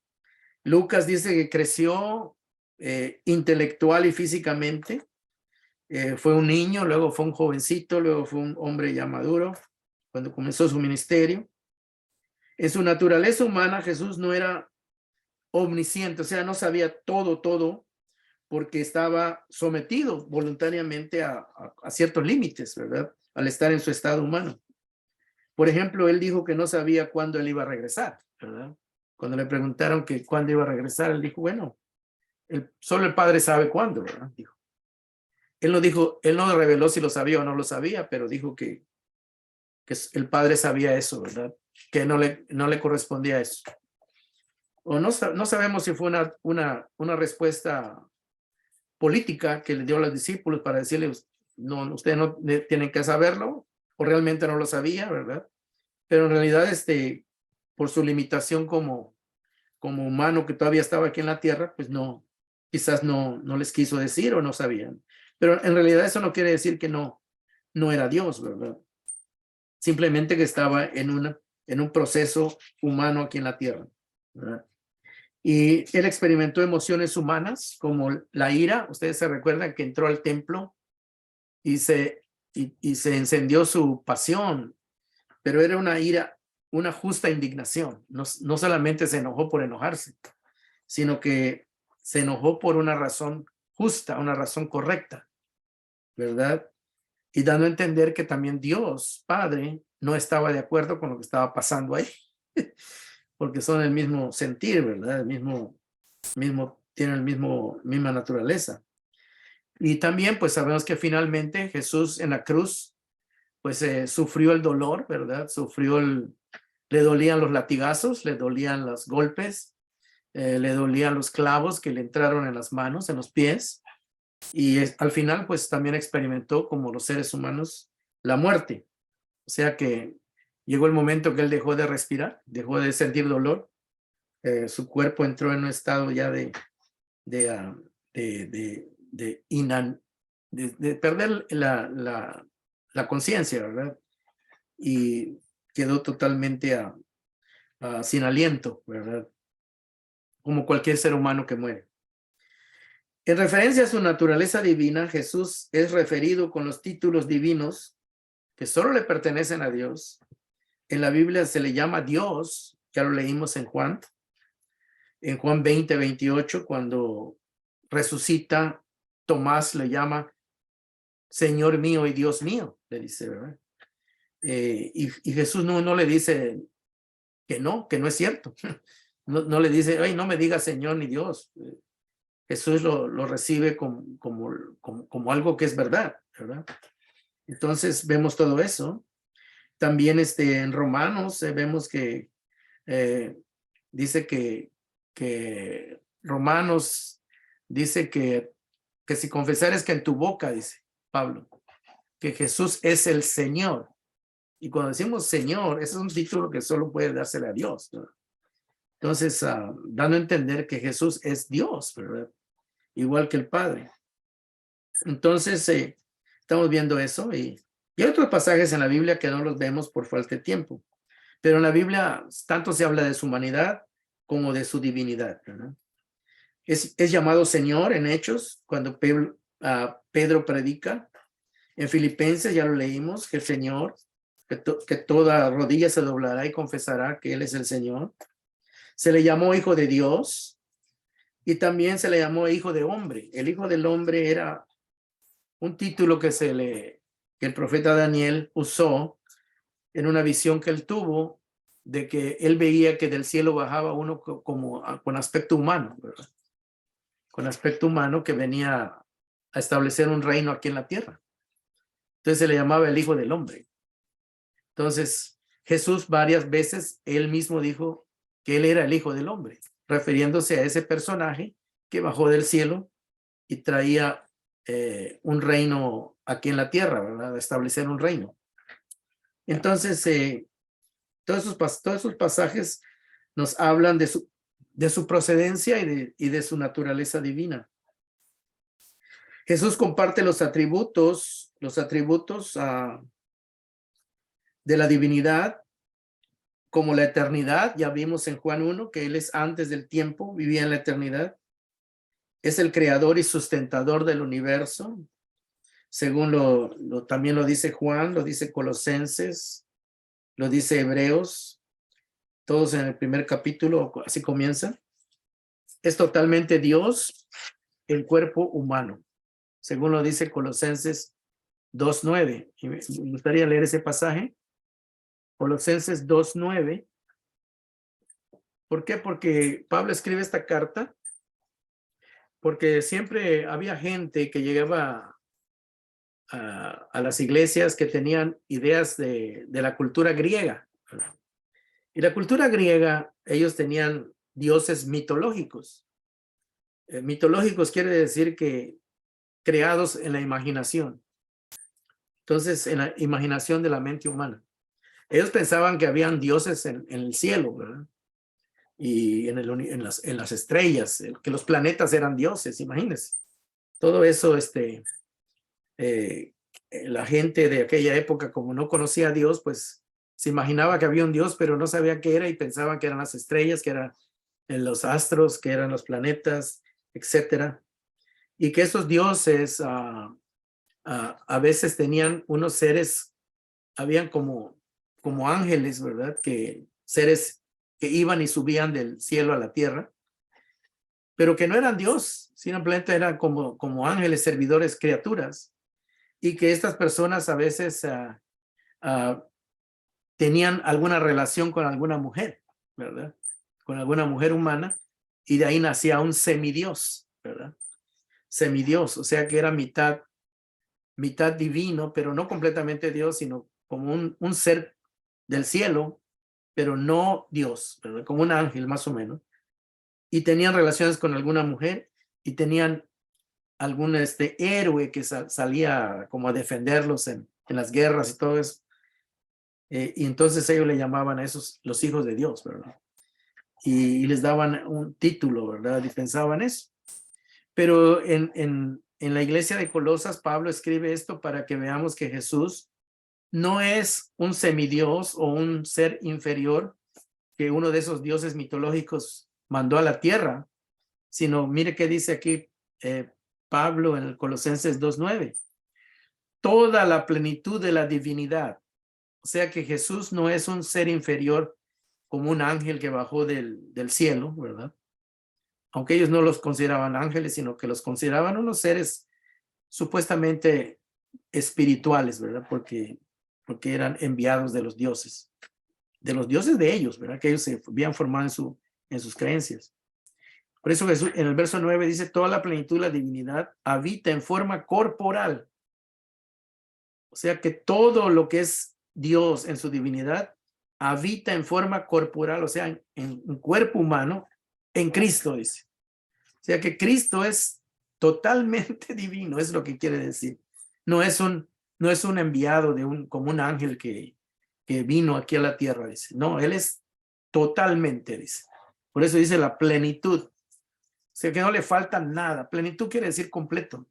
Lucas dice que creció intelectual y físicamente. Fue un niño, luego fue un jovencito, luego fue un hombre ya maduro cuando comenzó su ministerio. En su naturaleza humana, Jesús no era omnisciente, o sea, no sabía todo, porque estaba sometido voluntariamente a ciertos límites, ¿verdad? Al estar en su estado humano. Por ejemplo, él dijo que no sabía cuándo él iba a regresar, ¿verdad? Cuando le preguntaron que cuándo iba a regresar, él dijo, bueno, solo el Padre sabe cuándo, ¿verdad? Dijo. Él no reveló si lo sabía o no lo sabía, pero dijo que el Padre sabía eso, ¿verdad? Que no le correspondía eso. O no sabemos si fue una respuesta política que le dio a los discípulos para decirles, no, ustedes no tienen que saberlo, o realmente no lo sabía, ¿verdad? Pero en realidad, por su limitación como humano que todavía estaba aquí en la tierra, pues quizás no les quiso decir o no sabían. Pero en realidad eso no quiere decir que no era Dios, ¿verdad? Simplemente que estaba en un proceso humano aquí en la tierra, ¿verdad? Y él experimentó emociones humanas como la ira. Ustedes se recuerdan que entró al templo y se encendió su pasión, pero era una ira, una justa indignación. No solamente se enojó por enojarse, sino que se enojó por una razón justa, una razón correcta, ¿verdad? Y dando a entender que también Dios, Padre, no estaba de acuerdo con lo que estaba pasando ahí, porque son el mismo sentir, ¿verdad? Tienen misma naturaleza. Y también, pues sabemos que finalmente Jesús en la cruz, pues sufrió el dolor, ¿verdad? Le dolían los latigazos, le dolían los golpes, le dolían los clavos que le entraron en las manos, en los pies. Y al final, pues también experimentó, como los seres humanos, la muerte. O sea que Llegó el momento que él dejó de respirar, dejó de sentir dolor. Su cuerpo entró en un estado ya de perder la conciencia, ¿verdad? Y quedó totalmente sin aliento, ¿verdad? Como cualquier ser humano que muere. En referencia a su naturaleza divina, Jesús es referido con los títulos divinos que solo le pertenecen a Dios. En la Biblia se le llama Dios, ya lo leímos en Juan 20, 28, cuando resucita, Tomás le llama Señor mío y Dios mío, le dice, ¿verdad? Y Jesús no le dice que no es cierto. No le dice, ay, no me diga Señor ni Dios. Jesús lo recibe como algo que es verdad, ¿verdad? Entonces vemos todo eso. También en Romanos vemos que dice que Romanos dice que si confesares que en tu boca, dice Pablo, que Jesús es el Señor. Y cuando decimos Señor, ese es un título que solo puede dársele a Dios, ¿no? Entonces, dando a entender que Jesús es Dios, ¿verdad? Igual que el Padre. Entonces, estamos viendo eso y hay otros pasajes en la Biblia que no los vemos por falta de tiempo. Pero en la Biblia tanto se habla de su humanidad como de su divinidad, ¿verdad? Es llamado Señor en Hechos, cuando Pedro predica. En Filipenses ya lo leímos, que el Señor, que toda rodilla se doblará y confesará que Él es el Señor. Se le llamó Hijo de Dios y también se le llamó Hijo de Hombre. El Hijo del Hombre era un título que el profeta Daniel usó en una visión que él tuvo de que él veía que del cielo bajaba uno con aspecto humano, ¿verdad? Con aspecto humano que venía a establecer un reino aquí en la tierra. Entonces se le llamaba el Hijo del Hombre. Entonces Jesús varias veces, él mismo dijo que él era el Hijo del Hombre, refiriéndose a ese personaje que bajó del cielo y traía un reino aquí en la tierra, ¿verdad? Establecer un reino. Entonces, todos esos pasajes nos hablan de su procedencia y de su naturaleza divina. Jesús comparte los atributos de la divinidad, como la eternidad. Ya vimos en Juan 1 que Él es antes del tiempo, vivía en la eternidad. Es el creador y sustentador del universo, según también lo dice Juan, lo dice Colosenses, lo dice Hebreos, todos en el primer capítulo, así comienza. Es totalmente Dios, el cuerpo humano, según lo dice Colosenses 2:9. Y me gustaría leer ese pasaje. Colosenses 2:9. ¿Por qué? Porque Pablo escribe esta carta porque siempre había gente que llegaba a las iglesias que tenían ideas de la cultura griega. Y la cultura griega, ellos tenían dioses mitológicos. Mitológicos quiere decir que creados en la imaginación. Entonces, en la imaginación de la mente humana. Ellos pensaban que habían dioses en el cielo, ¿verdad? Y en las estrellas, que los planetas eran dioses, imagínense. Todo eso, la gente de aquella época, como no conocía a Dios, pues se imaginaba que había un Dios, pero no sabía qué era y pensaban que eran las estrellas, que eran los astros, que eran los planetas, etcétera. Y que esos dioses a veces tenían unos seres, habían como ángeles, ¿verdad? Que seres que iban y subían del cielo a la tierra, pero que no eran Dios, simplemente eran como ángeles, servidores, criaturas, y que estas personas a veces tenían alguna relación con alguna mujer, ¿verdad? Con alguna mujer humana, y de ahí nacía un semidios, ¿verdad? Semidios, o sea que era mitad divino, pero no completamente Dios, sino como un ser del cielo, pero no Dios, ¿verdad? Como un ángel más o menos. Y tenían relaciones con alguna mujer y tenían algún héroe que salía como a defenderlos en las guerras y todo eso. Y entonces ellos le llamaban a esos los hijos de Dios, ¿verdad? Y les daban un título, ¿verdad? Y pensaban eso. Pero en la iglesia de Colosas, Pablo escribe esto para que veamos que Jesús no es un semidios o un ser inferior que uno de esos dioses mitológicos mandó a la tierra, sino mire qué dice aquí Pablo en el Colosenses 2:9. Toda la plenitud de la divinidad. O sea que Jesús no es un ser inferior como un ángel que bajó del cielo, ¿verdad? Aunque ellos no los consideraban ángeles, sino que los consideraban unos seres supuestamente espirituales, ¿verdad? Porque eran enviados de los dioses de ellos, ¿verdad? Que ellos se habían formado en sus creencias. Por eso Jesús en el verso 9 dice, toda la plenitud de la divinidad habita en forma corporal. O sea que todo lo que es Dios en su divinidad habita en forma corporal, o sea, en un cuerpo humano, en Cristo, dice. O sea que Cristo es totalmente divino, es lo que quiere decir. No es un enviado como un ángel que vino aquí a la tierra, dice. No, él es totalmente, dice. Por eso dice la plenitud. O sea que no le falta nada. Plenitud quiere decir completo.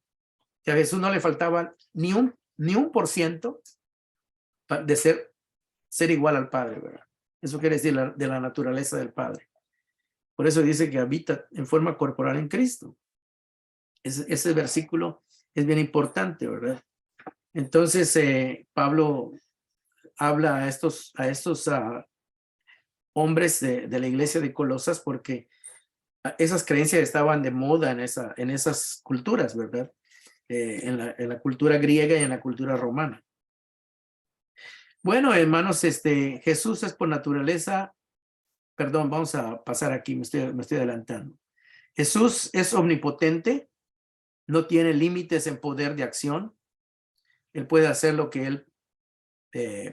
Que a Jesús no le faltaba ni un % de ser igual al Padre, ¿verdad? Eso quiere decir de la naturaleza del Padre. Por eso dice que habita en forma corporal en Cristo. Ese versículo es bien importante, ¿verdad? Entonces, Pablo habla a estos hombres de la iglesia de Colosas porque esas creencias estaban de moda en esas culturas, ¿verdad? En la cultura griega y en la cultura romana. Bueno, hermanos, Jesús es por naturaleza, perdón, vamos a pasar aquí, me estoy adelantando. Jesús es omnipotente, no tiene límites en poder de acción. Él puede hacer lo que él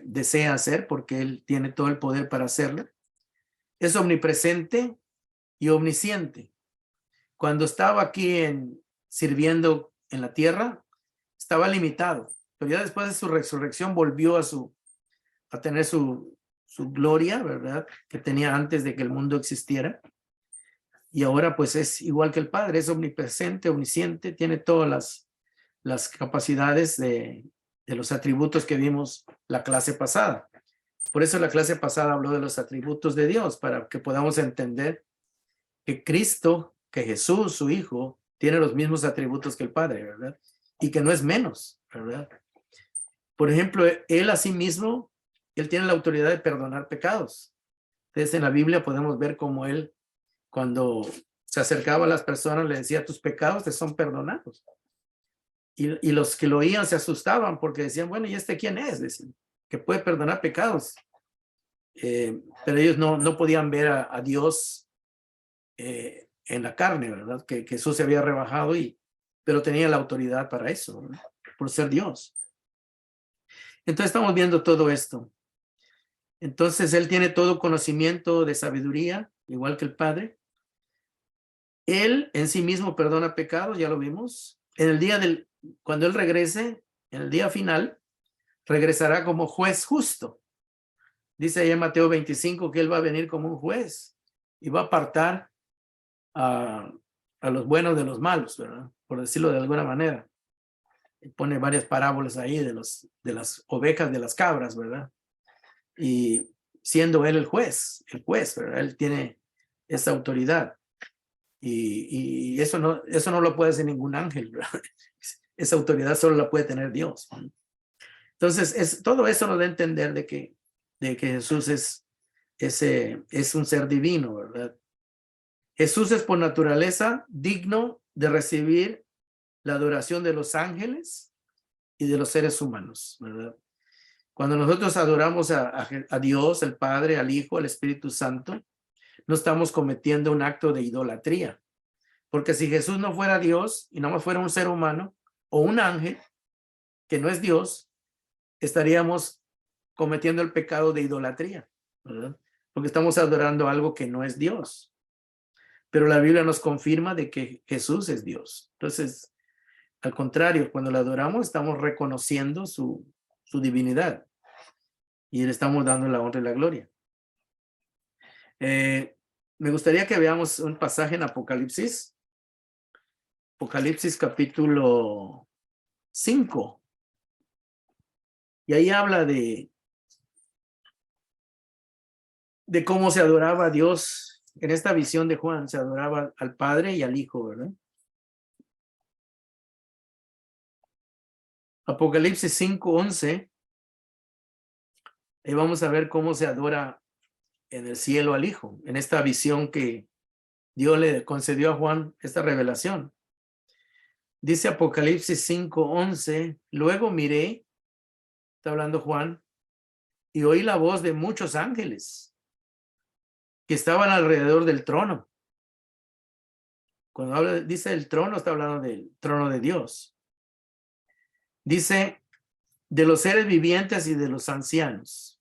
desea hacer porque él tiene todo el poder para hacerlo. Es omnipresente y omnisciente. Cuando estaba aquí sirviendo en la tierra, estaba limitado, pero ya después de su resurrección volvió a tener su gloria, ¿verdad? Que tenía antes de que el mundo existiera. Y ahora pues es igual que el Padre, es omnipresente, omnisciente, tiene todas las capacidades de los atributos que vimos la clase pasada. Por eso la clase pasada habló de los atributos de Dios, para que podamos entender que Cristo, que Jesús, su Hijo, tiene los mismos atributos que el Padre, ¿verdad? Y que no es menos, ¿verdad? Por ejemplo, él a sí mismo, él tiene la autoridad de perdonar pecados. Entonces en la Biblia podemos ver cómo él, cuando se acercaba a las personas, le decía, tus pecados te son perdonados. Y los que lo oían se asustaban porque decían, bueno, ¿y este quién es? Decían, que puede perdonar pecados. Pero ellos no podían ver a Dios en la carne, ¿verdad? Que Jesús se había rebajado, pero tenía la autoridad para eso, ¿verdad? Por ser Dios. Entonces estamos viendo todo esto. Entonces él tiene todo conocimiento de sabiduría, igual que el Padre. Él en sí mismo perdona pecados, ya lo vimos. Cuando él regrese, en el día final, regresará como juez justo. Dice ahí en Mateo 25 que él va a venir como un juez y va a apartar a los buenos de los malos, ¿verdad? Por decirlo de alguna manera. Y pone varias parábolas ahí de las ovejas, de las cabras, ¿verdad? Y siendo él el juez, ¿verdad? Él tiene esa autoridad. Y eso no lo puede hacer ningún ángel, ¿verdad? Esa autoridad solo la puede tener Dios. Entonces, todo eso nos da a entender de que Jesús es un ser divino, ¿verdad? Jesús es por naturaleza digno de recibir la adoración de los ángeles y de los seres humanos, ¿verdad? Cuando nosotros adoramos a Dios, el Padre, al Hijo, al Espíritu Santo, no estamos cometiendo un acto de idolatría. Porque si Jesús no fuera Dios y no más fuera un ser humano o un ángel que no es Dios, estaríamos cometiendo el pecado de idolatría, ¿verdad? Porque estamos adorando algo que no es Dios. Pero la Biblia nos confirma de que Jesús es Dios. Entonces, al contrario, cuando le adoramos, estamos reconociendo su divinidad. y le estamos dando la honra y la gloria. Me gustaría que veamos un pasaje en Apocalipsis. Apocalipsis capítulo 5. Y ahí habla de cómo se adoraba a Dios. En esta visión de Juan se adoraba al Padre y al Hijo, ¿verdad? Apocalipsis 5:11. Ahí vamos a ver cómo se adora en el cielo al Hijo, en esta visión que Dios le concedió a Juan, esta revelación. Dice Apocalipsis 5:11, luego miré, está hablando Juan, y oí la voz de muchos ángeles que estaban alrededor del trono. Cuando habla, dice el trono, está hablando del trono de Dios. Dice de los seres vivientes y de los ancianos.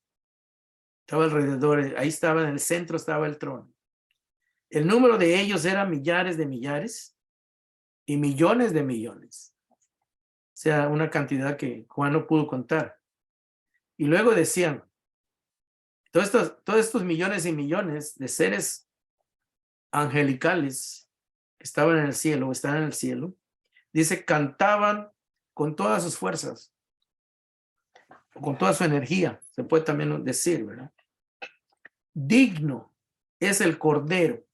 Estaba alrededor, ahí estaba en el centro, estaba el trono. El número de ellos era millares de millares y millones de millones. O sea, una cantidad que Juan no pudo contar. Y luego decían, todos estos millones y millones de seres angelicales que estaban en el cielo o están en el cielo, dice, cantaban con todas sus fuerzas, con toda su energía, se puede también decir, ¿verdad? Digno es el Cordero.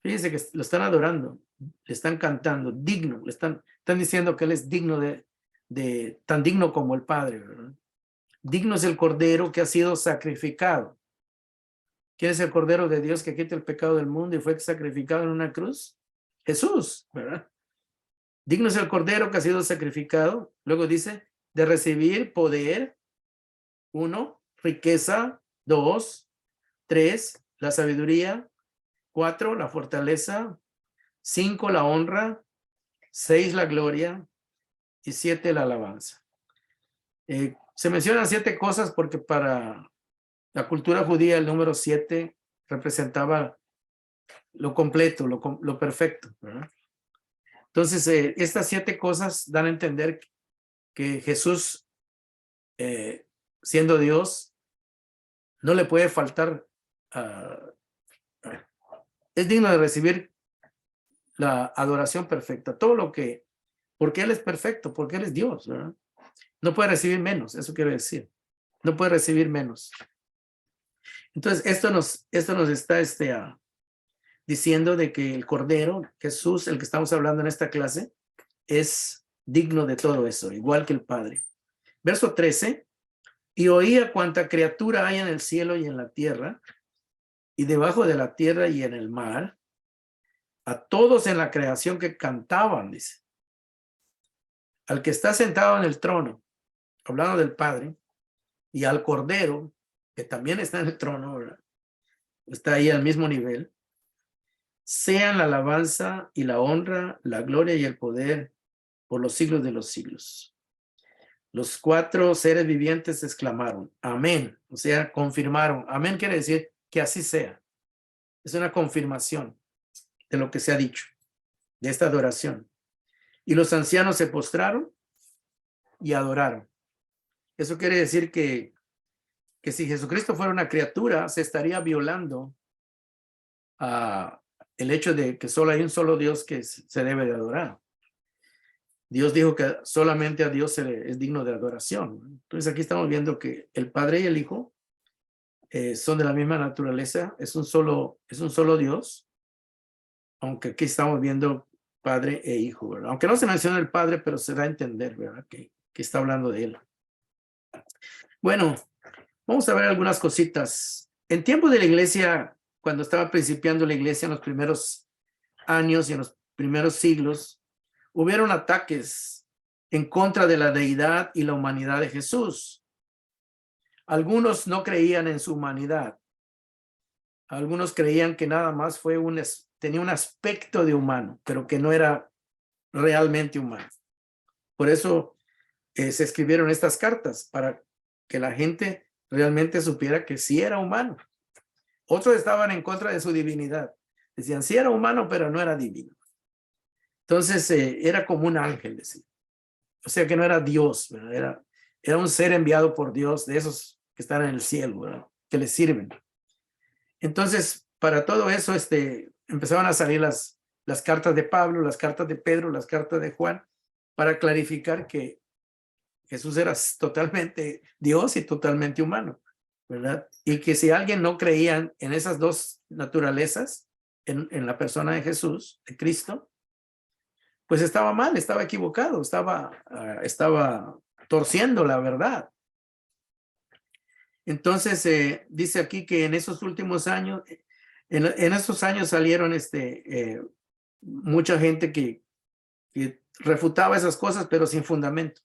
Fíjense que lo están adorando, le están cantando, digno, le están diciendo que él es digno tan digno como el Padre, ¿verdad? Digno es el Cordero que ha sido sacrificado. ¿Quién es el Cordero de Dios que quita el pecado del mundo y fue sacrificado en una cruz? Jesús, ¿verdad? Digno es el Cordero que ha sido sacrificado. Luego dice, de recibir poder, 1, riqueza, 2, 3, la sabiduría, 4, la fortaleza, 5, la honra, 6, la gloria y 7, la alabanza. Se mencionan 7 cosas porque para la cultura judía el número 7 representaba lo completo, lo perfecto, ¿verdad? Entonces, estas 7 cosas dan a entender que Jesús, siendo Dios, no le puede faltar, es digno de recibir la adoración perfecta, todo lo que, porque Él es perfecto, porque Él es Dios, ¿verdad? No puede recibir menos, eso quiero decir, no puede recibir menos. Entonces, esto nos está diciendo de que el Cordero, Jesús, el que estamos hablando en esta clase, es digno de todo eso, igual que el Padre. Verso 13, y oía cuanta criatura hay en el cielo y en la tierra, y debajo de la tierra y en el mar, a todos en la creación que cantaban, dice, al que está sentado en el trono, hablando del Padre, y al Cordero, que también está en el trono, ¿verdad? Está ahí al mismo nivel, sean la alabanza y la honra, la gloria y el poder por los siglos de los siglos. Los 4 seres vivientes exclamaron, amén, o sea, confirmaron. Amén quiere decir que así sea. Es una confirmación de lo que se ha dicho, de esta adoración. Y los ancianos se postraron y adoraron. Eso quiere decir que si Jesucristo fuera una criatura, se estaría violando el hecho de que solo hay un solo Dios que se debe de adorar. Dios dijo que solamente a Dios es digno de adoración. Entonces aquí estamos viendo que el Padre y el Hijo son de la misma naturaleza, es un solo Dios, aunque aquí estamos viendo Padre e Hijo, ¿verdad? Aunque no se menciona el Padre, pero se da a entender, ¿verdad? Que está hablando de él. Bueno, vamos a ver algunas cositas. En tiempo de la iglesia, cuando estaba principiando la iglesia en los primeros años y en los primeros siglos, hubieron ataques en contra de la deidad y la humanidad de Jesús. Algunos no creían en su humanidad. Algunos creían que nada más tenía un aspecto de humano, pero que no era realmente humano. Por eso se escribieron estas cartas, para que la gente realmente supiera que sí era humano. Otros estaban en contra de su divinidad. Decían, sí era humano, pero no era divino. Entonces era como un ángel, decía. O sea que no era Dios, ¿verdad? Era un ser enviado por Dios, de esos que están en el cielo, ¿verdad? Que les sirven. Entonces, para todo eso, empezaban a salir las cartas de Pablo, las cartas de Pedro, las cartas de Juan, para clarificar que Jesús era totalmente Dios y totalmente humano, ¿verdad? Y que si alguien no creía en esas dos naturalezas, en la persona de Jesús, de Cristo, pues estaba mal, estaba equivocado, estaba torciendo la verdad. Entonces, dice aquí que en esos últimos años, en esos años salieron mucha gente que refutaba esas cosas, pero sin fundamento.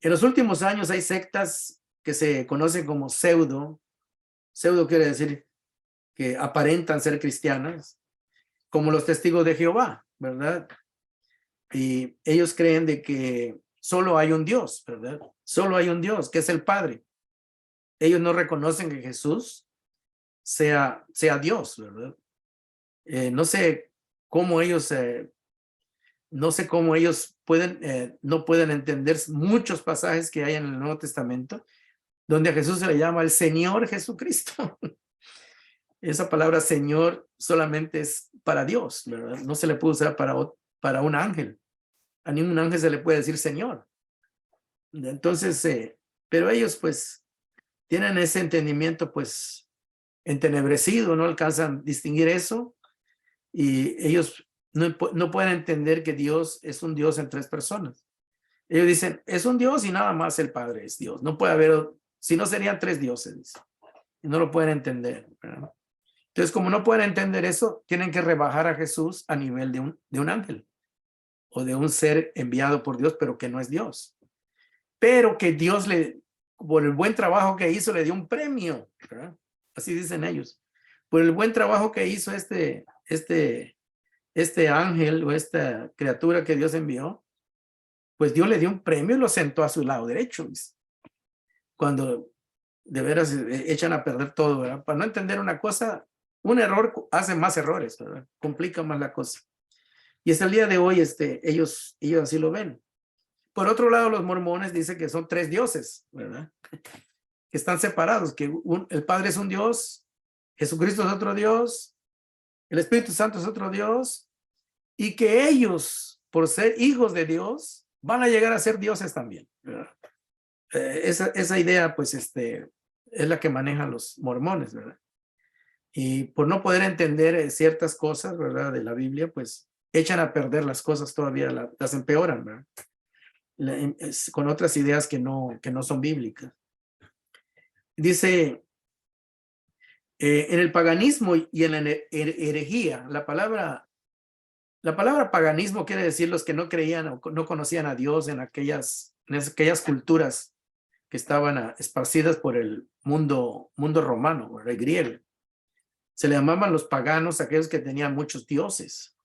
En los últimos años hay sectas que se conocen como pseudo quiere decir que aparentan ser cristianas, como los testigos de Jehová, ¿verdad? Y ellos creen de que solo hay un Dios, ¿verdad? Solo hay un Dios, que es el Padre. Ellos no reconocen que Jesús sea Dios, ¿verdad? No sé cómo ellos no pueden entender muchos pasajes que hay en el Nuevo Testamento donde a Jesús se le llama el Señor Jesucristo. Esa palabra Señor solamente es para Dios, ¿verdad? No se le puede usar para un ángel. A ningún ángel se le puede decir Señor. Entonces, pero ellos pues tienen ese entendimiento pues entenebrecido, no alcanzan a distinguir eso y ellos no pueden entender que Dios es un Dios en tres personas. Ellos dicen, es un Dios y nada más el Padre es Dios. No puede haber, si no serían tres dioses. Y no lo pueden entender, ¿verdad? Entonces, como no pueden entender eso, tienen que rebajar a Jesús a nivel de un ángel o de un ser enviado por Dios, pero que no es Dios. Pero que Dios por el buen trabajo que hizo, le dio un premio, ¿verdad? Así dicen ellos. Por el buen trabajo que hizo este ángel o esta criatura que Dios envió, pues Dios le dio un premio y lo sentó a su lado derecho. Cuando de veras echan a perder todo, ¿verdad? Para no entender una cosa, un error hace más errores, ¿verdad? Complica más la cosa. Y hasta el día de hoy, ellos así lo ven. Por otro lado, los mormones dicen que son tres dioses, ¿verdad? Que están separados, que el Padre es un Dios, Jesucristo es otro Dios, el Espíritu Santo es otro Dios, y que ellos, por ser hijos de Dios, van a llegar a ser dioses también, ¿verdad? Esa idea, pues, es la que manejan los mormones, ¿verdad? Y por no poder entender ciertas cosas, ¿verdad? De la Biblia, pues, echan a perder las cosas todavía, las empeoran, ¿verdad? Con otras ideas que no son bíblicas. Dice, en el paganismo y en la herejía, la palabra paganismo quiere decir los que no creían o no conocían a Dios en aquellas culturas que estaban esparcidas por el mundo romano, el griego. Se le llamaban los paganos aquellos que tenían muchos dioses,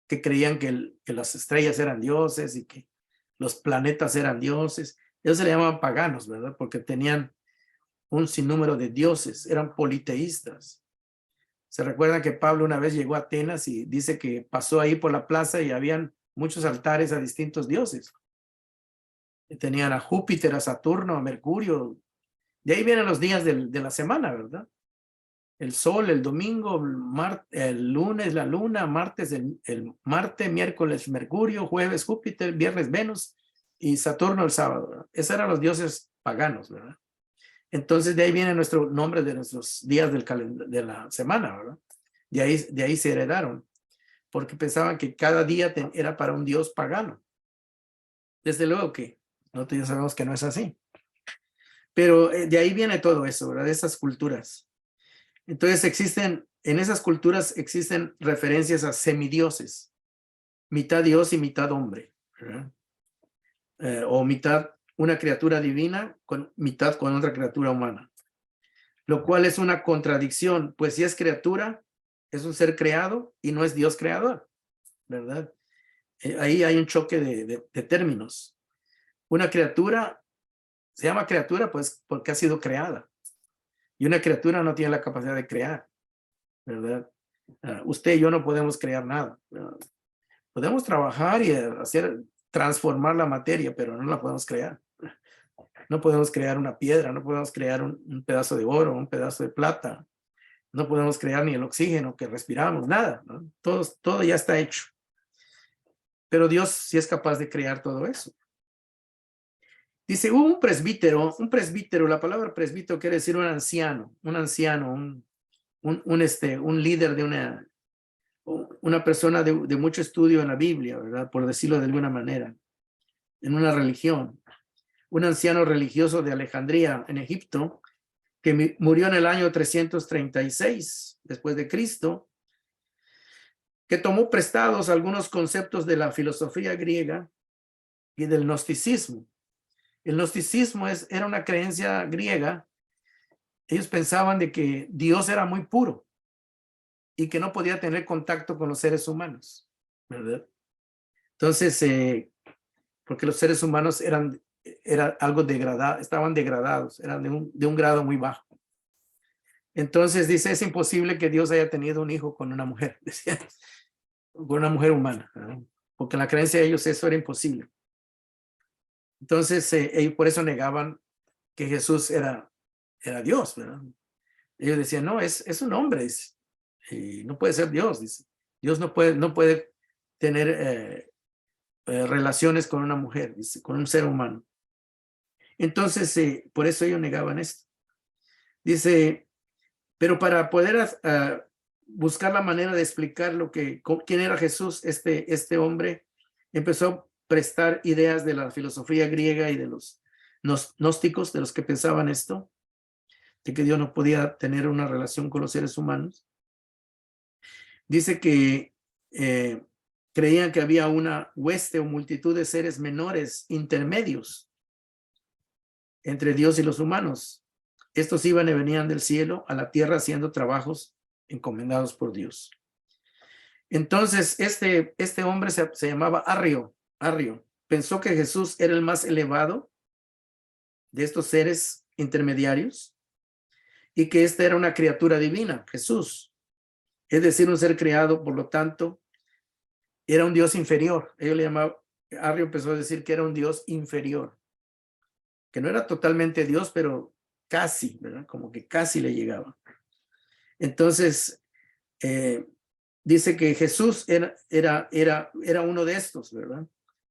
que creían que las estrellas eran dioses y que los planetas eran dioses. Ellos se le llamaban paganos, ¿verdad? Porque tenían un sinnúmero de dioses, eran politeístas. Se recuerda que Pablo una vez llegó a Atenas y dice que pasó ahí por la plaza y habían muchos altares a distintos dioses. Tenían a Júpiter, a Saturno, a Mercurio. De ahí vienen los días de la semana, ¿verdad? El sol, el domingo, el lunes la luna, martes el Marte, miércoles Mercurio, jueves Júpiter, viernes Venus y Saturno el sábado, ¿verdad? Esos eran los dioses paganos, ¿verdad? Entonces de ahí viene nuestro nombre de nuestros días de la semana, ¿verdad? De ahí se heredaron, porque pensaban que cada día era para un dios pagano. Desde luego que nosotros ya sabemos que no es así. Pero de ahí viene todo eso, ¿verdad? De esas culturas. Entonces en esas culturas existen referencias a semidioses, mitad Dios y mitad hombre, ¿verdad? O mitad una criatura divina, mitad con otra criatura humana. Lo cual es una contradicción, pues si es criatura, es un ser creado y no es Dios creador, ¿verdad? Ahí hay un choque de términos. Una criatura se llama criatura pues porque ha sido creada. Y una criatura no tiene la capacidad de crear, ¿verdad? Usted y yo no podemos crear nada, ¿verdad? Podemos trabajar y transformar la materia, pero no la podemos crear. No podemos crear una piedra, no podemos crear un pedazo de oro, un pedazo de plata. No podemos crear ni el oxígeno que respiramos, nada, ¿no? Todo ya está hecho. Pero Dios sí es capaz de crear todo eso. Dice, hubo un presbítero, la palabra presbítero quiere decir un anciano, un líder de una persona de mucho estudio en la Biblia, ¿verdad? Por decirlo de alguna manera, en una religión. Un anciano religioso de Alejandría, en Egipto, que murió en el año 336 después de Cristo, que tomó prestados algunos conceptos de la filosofía griega y del gnosticismo. El gnosticismo era una creencia griega. Ellos pensaban de que Dios era muy puro y que no podía tener contacto con los seres humanos, ¿verdad? Entonces, porque los seres humanos era algo degradado, estaban degradados, eran de un grado muy bajo. Entonces dice, es imposible que Dios haya tenido un hijo con una mujer, decía, con una mujer humana, ¿no? Porque en la creencia de ellos eso era imposible. Entonces, ellos por eso negaban que Jesús era Dios, ¿verdad? Ellos decían, no, es un hombre, dice, y no puede ser Dios, dice. Dios no puede tener relaciones con una mujer, dice, con un ser humano. Entonces, por eso ellos negaban esto. Dice, pero para poder buscar la manera de explicar quién era Jesús, este hombre empezó a prestar ideas de la filosofía griega y de los gnósticos, de los que pensaban esto, de que Dios no podía tener una relación con los seres humanos. Dice que creían que había una hueste o multitud de seres menores, intermedios, entre Dios y los humanos. Estos iban y venían del cielo a la tierra haciendo trabajos encomendados por Dios. Entonces, este hombre se llamaba Arrio. Pensó que Jesús era el más elevado de estos seres intermediarios y que esta era una criatura divina, Jesús. Es decir, un ser creado, por lo tanto, era un Dios inferior. Arrio empezó a decir que era un Dios inferior, que no era totalmente Dios, pero casi, ¿verdad? Como que casi le llegaba. Entonces, dice que Jesús era uno de estos, ¿verdad?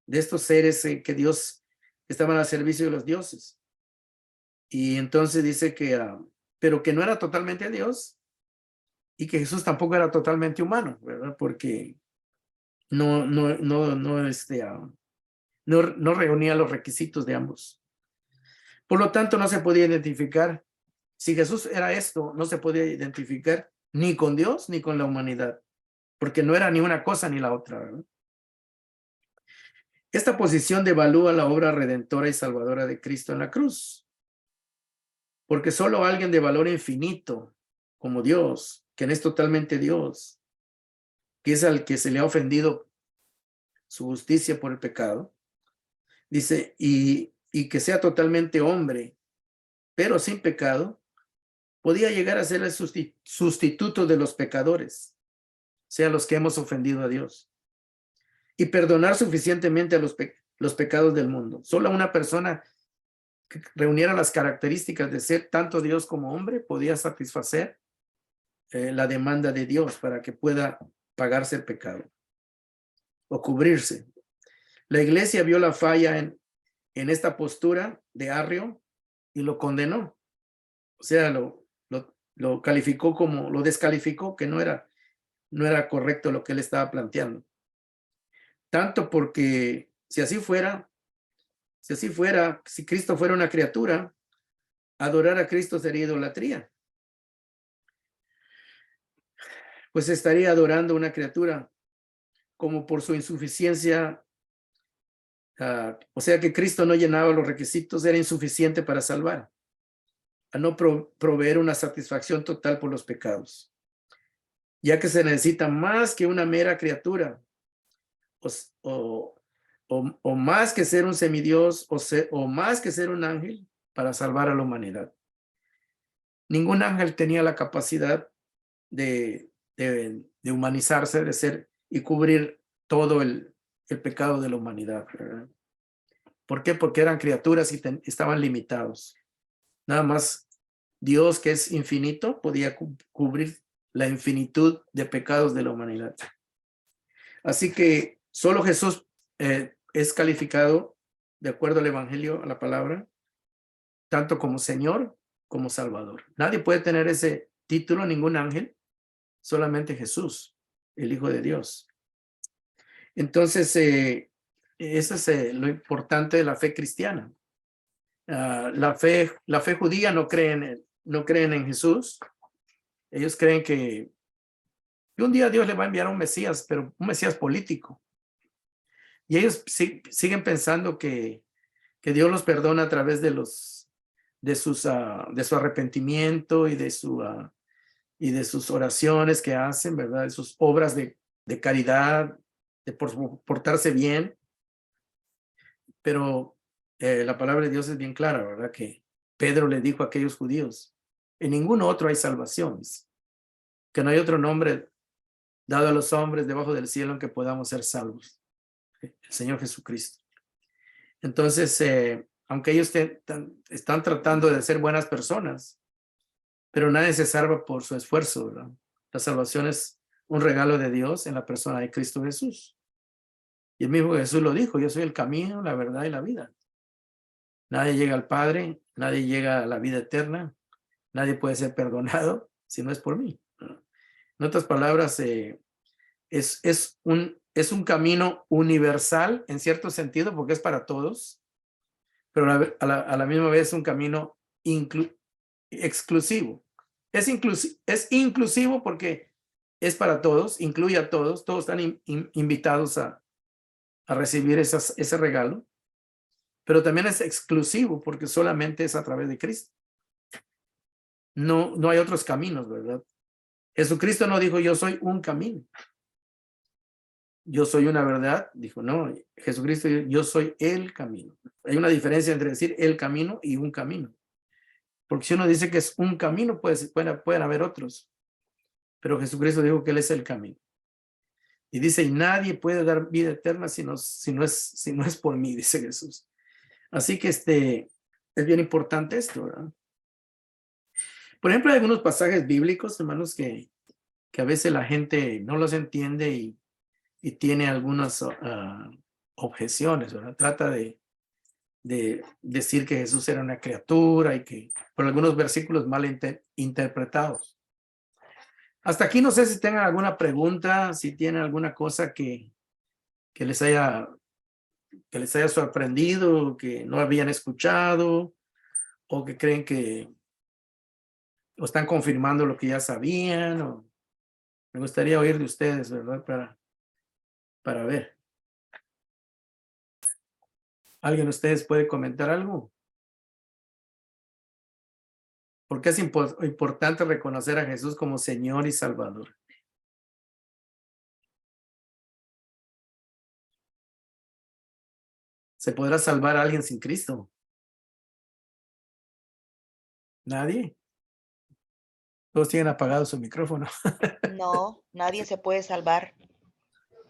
De estos seres que Dios estaban al servicio de los dioses. Y entonces dice pero que no era totalmente Dios y que Jesús tampoco era totalmente humano, ¿verdad? Porque no reunía los requisitos de ambos. Por lo tanto, no se podía identificar. Si Jesús era esto, no se podía identificar ni con Dios ni con la humanidad, porque no era ni una cosa ni la otra, ¿verdad? Esta posición devalúa la obra redentora y salvadora de Cristo en la cruz, porque solo alguien de valor infinito, como Dios, que no es totalmente Dios, que es al que se le ha ofendido su justicia por el pecado, dice, y que sea totalmente hombre, pero sin pecado, podía llegar a ser el sustituto de los pecadores, sea los que hemos ofendido a Dios, y perdonar suficientemente a los pecados del mundo. Solo una persona que reuniera las características de ser tanto Dios como hombre podía satisfacer la demanda de Dios para que pueda pagarse el pecado o cubrirse. La iglesia vio la falla en esta postura de Arrio y lo condenó. O sea, lo calificó lo descalificó, que no era correcto lo que él estaba planteando. Tanto porque si Cristo fuera una criatura, adorar a Cristo sería idolatría. Pues estaría adorando a una criatura como por su insuficiencia. O sea que Cristo no llenaba los requisitos, era insuficiente para salvar, a no proveer una satisfacción total por los pecados, ya que se necesita más que una mera criatura, o más que ser un semidios, o más que ser un ángel para salvar a la humanidad. Ningún ángel tenía la capacidad de humanizarse, de ser y cubrir todo el pecado de la humanidad, ¿verdad? ¿Por qué? Porque eran criaturas y estaban limitados. Nada más Dios, que es infinito, podía cubrir la infinitud de pecados de la humanidad. Así que solo Jesús es calificado, de acuerdo al Evangelio, a la palabra, tanto como Señor como Salvador. Nadie puede tener ese título, ningún ángel, solamente Jesús, el Hijo de Dios. Entonces, eso es lo importante de la fe cristiana. La fe judía no creen en Jesús. Ellos creen que un día Dios le va a enviar un Mesías, pero un Mesías político. Y ellos siguen pensando que Dios los perdona a través de su arrepentimiento y de sus oraciones que hacen, ¿verdad? De sus obras de caridad, de portarse bien. Pero la palabra de Dios es bien clara, ¿verdad? Que Pedro le dijo a aquellos judíos, en ningún otro hay salvación, que no hay otro nombre dado a los hombres debajo del cielo en que podamos ser salvos. El Señor Jesucristo. Entonces, aunque ellos están tratando de ser buenas personas, pero nadie se salva por su esfuerzo, ¿verdad? La salvación es un regalo de Dios en la persona de Cristo Jesús. Y el mismo Jesús lo dijo, yo soy el camino, la verdad y la vida. Nadie llega al Padre, nadie llega a la vida eterna, nadie puede ser perdonado si no es por mí. En otras palabras, es un camino universal en cierto sentido porque es para todos, pero a la misma vez es un camino exclusivo. Es inclusivo porque es para todos, incluye a todos, todos están invitados a recibir ese regalo, pero también es exclusivo porque solamente es a través de Cristo. No hay otros caminos, ¿verdad? Jesucristo no dijo yo soy un camino. Yo soy una verdad, dijo, no, Jesucristo, yo soy el camino. Hay una diferencia entre decir el camino y un camino. Porque si uno dice que es un camino, pueden haber otros. Pero Jesucristo dijo que Él es el camino. Y dice, y nadie puede dar vida eterna si no es por mí, dice Jesús. Así que es bien importante esto, ¿verdad? Por ejemplo, hay algunos pasajes bíblicos, hermanos, que a veces la gente no los entiende y tiene algunas objeciones, ¿verdad? Trata de decir que Jesús era una criatura y que por algunos versículos mal interpretados. Hasta aquí no sé si tengan alguna pregunta, si tienen alguna cosa que les haya sorprendido, que no habían escuchado o que creen que o están confirmando lo que ya sabían. Me gustaría oír de ustedes, ¿verdad? Para ver. ¿Alguien de ustedes puede comentar algo? ¿Por qué es importante reconocer a Jesús como Señor y Salvador? ¿Se podrá salvar a alguien sin Cristo? ¿Nadie? Todos tienen apagado su micrófono. No, nadie se puede salvar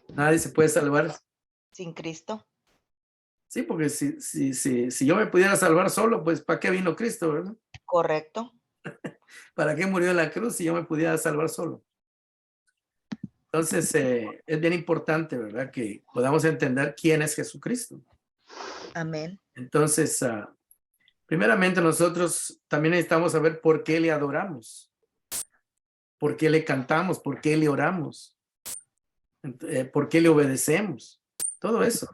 Nadie se puede salvar. sin Cristo. Sí, porque si yo me pudiera salvar solo, pues ¿para qué vino Cristo, verdad? Correcto. ¿Para qué murió en la cruz si yo me pudiera salvar solo? Entonces, es bien importante, ¿verdad? Que podamos entender quién es Jesucristo. Amén. Entonces, primeramente nosotros también necesitamos saber por qué le adoramos, por qué le cantamos, por qué le oramos, por qué le obedecemos, todo eso.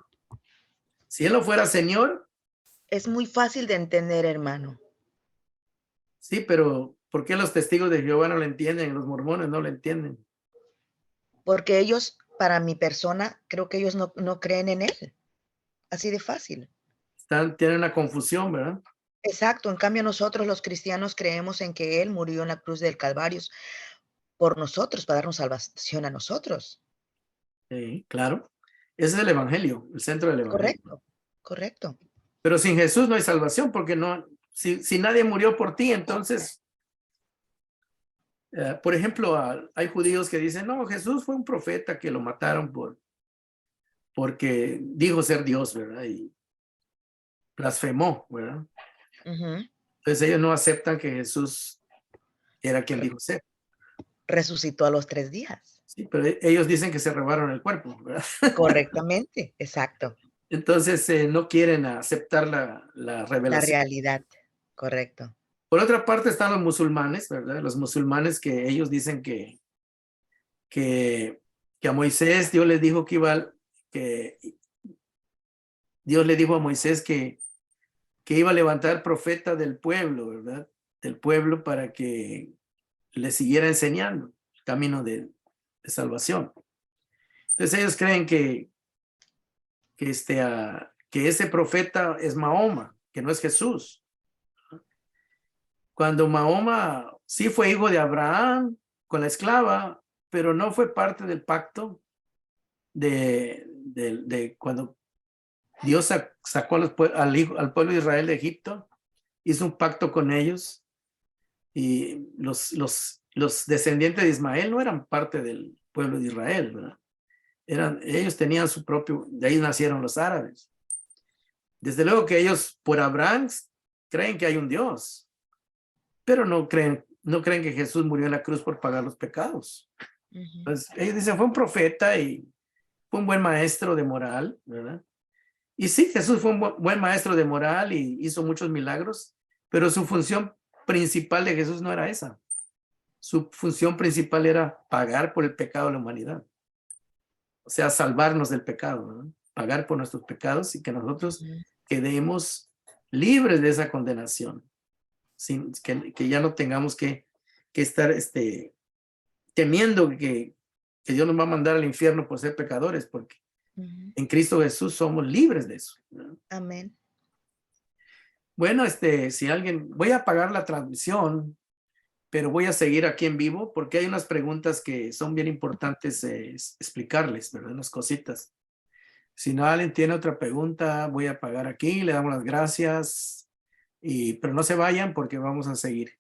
Si Él no fuera Señor, Es muy fácil de entender, hermano. sí, pero ¿por qué los testigos de Jehová no lo entienden? Los mormones no lo entienden. Porque ellos, para mi persona, creo que ellos no creen en Él. Así de fácil. Tienen una confusión, ¿verdad? Exacto. En cambio, nosotros los cristianos creemos en que Él murió en la cruz del Calvario por nosotros, para darnos salvación a nosotros. Sí, claro. Ese es el Evangelio, el centro del Evangelio. Correcto, correcto. Pero sin Jesús no hay salvación, porque si nadie murió por ti, entonces, por ejemplo, hay judíos que dicen, no, Jesús fue un profeta que lo mataron porque dijo ser Dios, ¿verdad? blasfemó, ¿verdad? Ujú. Entonces ellos no aceptan que Jesús era quien Re dijo ser. resucitó a los 3 días. Sí, pero ellos dicen que se robaron el cuerpo, ¿verdad? Correctamente, exacto. Entonces no quieren aceptar la La revelación. realidad, correcto. Por otra parte están los musulmanes, ¿verdad? Los musulmanes que ellos dicen que, que a Moisés Dios les dijo que Dios le dijo a Moisés que iba a levantar profeta del pueblo, ¿verdad? Del pueblo para que le siguiera enseñando el camino de salvación. Entonces ellos creen que ese profeta es Mahoma, que no es Jesús. Cuando Mahoma sí fue hijo de Abraham con la esclava, pero no fue parte del pacto de cuando Dios sacó al pueblo de Israel de Egipto, hizo un pacto con ellos y los descendientes de Ismael no eran parte del pueblo de Israel, ¿verdad? Ellos tenían su propio, de ahí nacieron los árabes. Desde luego que ellos por Abraham creen que hay un Dios, pero no creen que Jesús murió en la cruz por pagar los pecados. Ujú. Entonces, ellos dicen, fue un profeta y fue un buen maestro de moral, ¿verdad? Y sí, Jesús fue un buen maestro de moral y hizo muchos milagros, pero su función principal de Jesús no era esa. Su función principal era pagar por el pecado de la humanidad. O sea, salvarnos del pecado, ¿verdad? Pagar por nuestros pecados y que nosotros Ujú. quedemos libres de esa condenación. Sin, que ya no tengamos que estar temiendo que Dios nos va a mandar al infierno por ser pecadores, porque Ujú. en Cristo Jesús somos libres de eso, ¿no? Amén. Bueno, si alguien, voy a apagar la transmisión, pero voy a seguir aquí en vivo porque hay unas preguntas que son bien importantes explicarles, ¿verdad? Unas cositas. Si no alguien tiene otra pregunta, voy a apagar aquí, le damos las gracias, pero no se vayan porque vamos a seguir.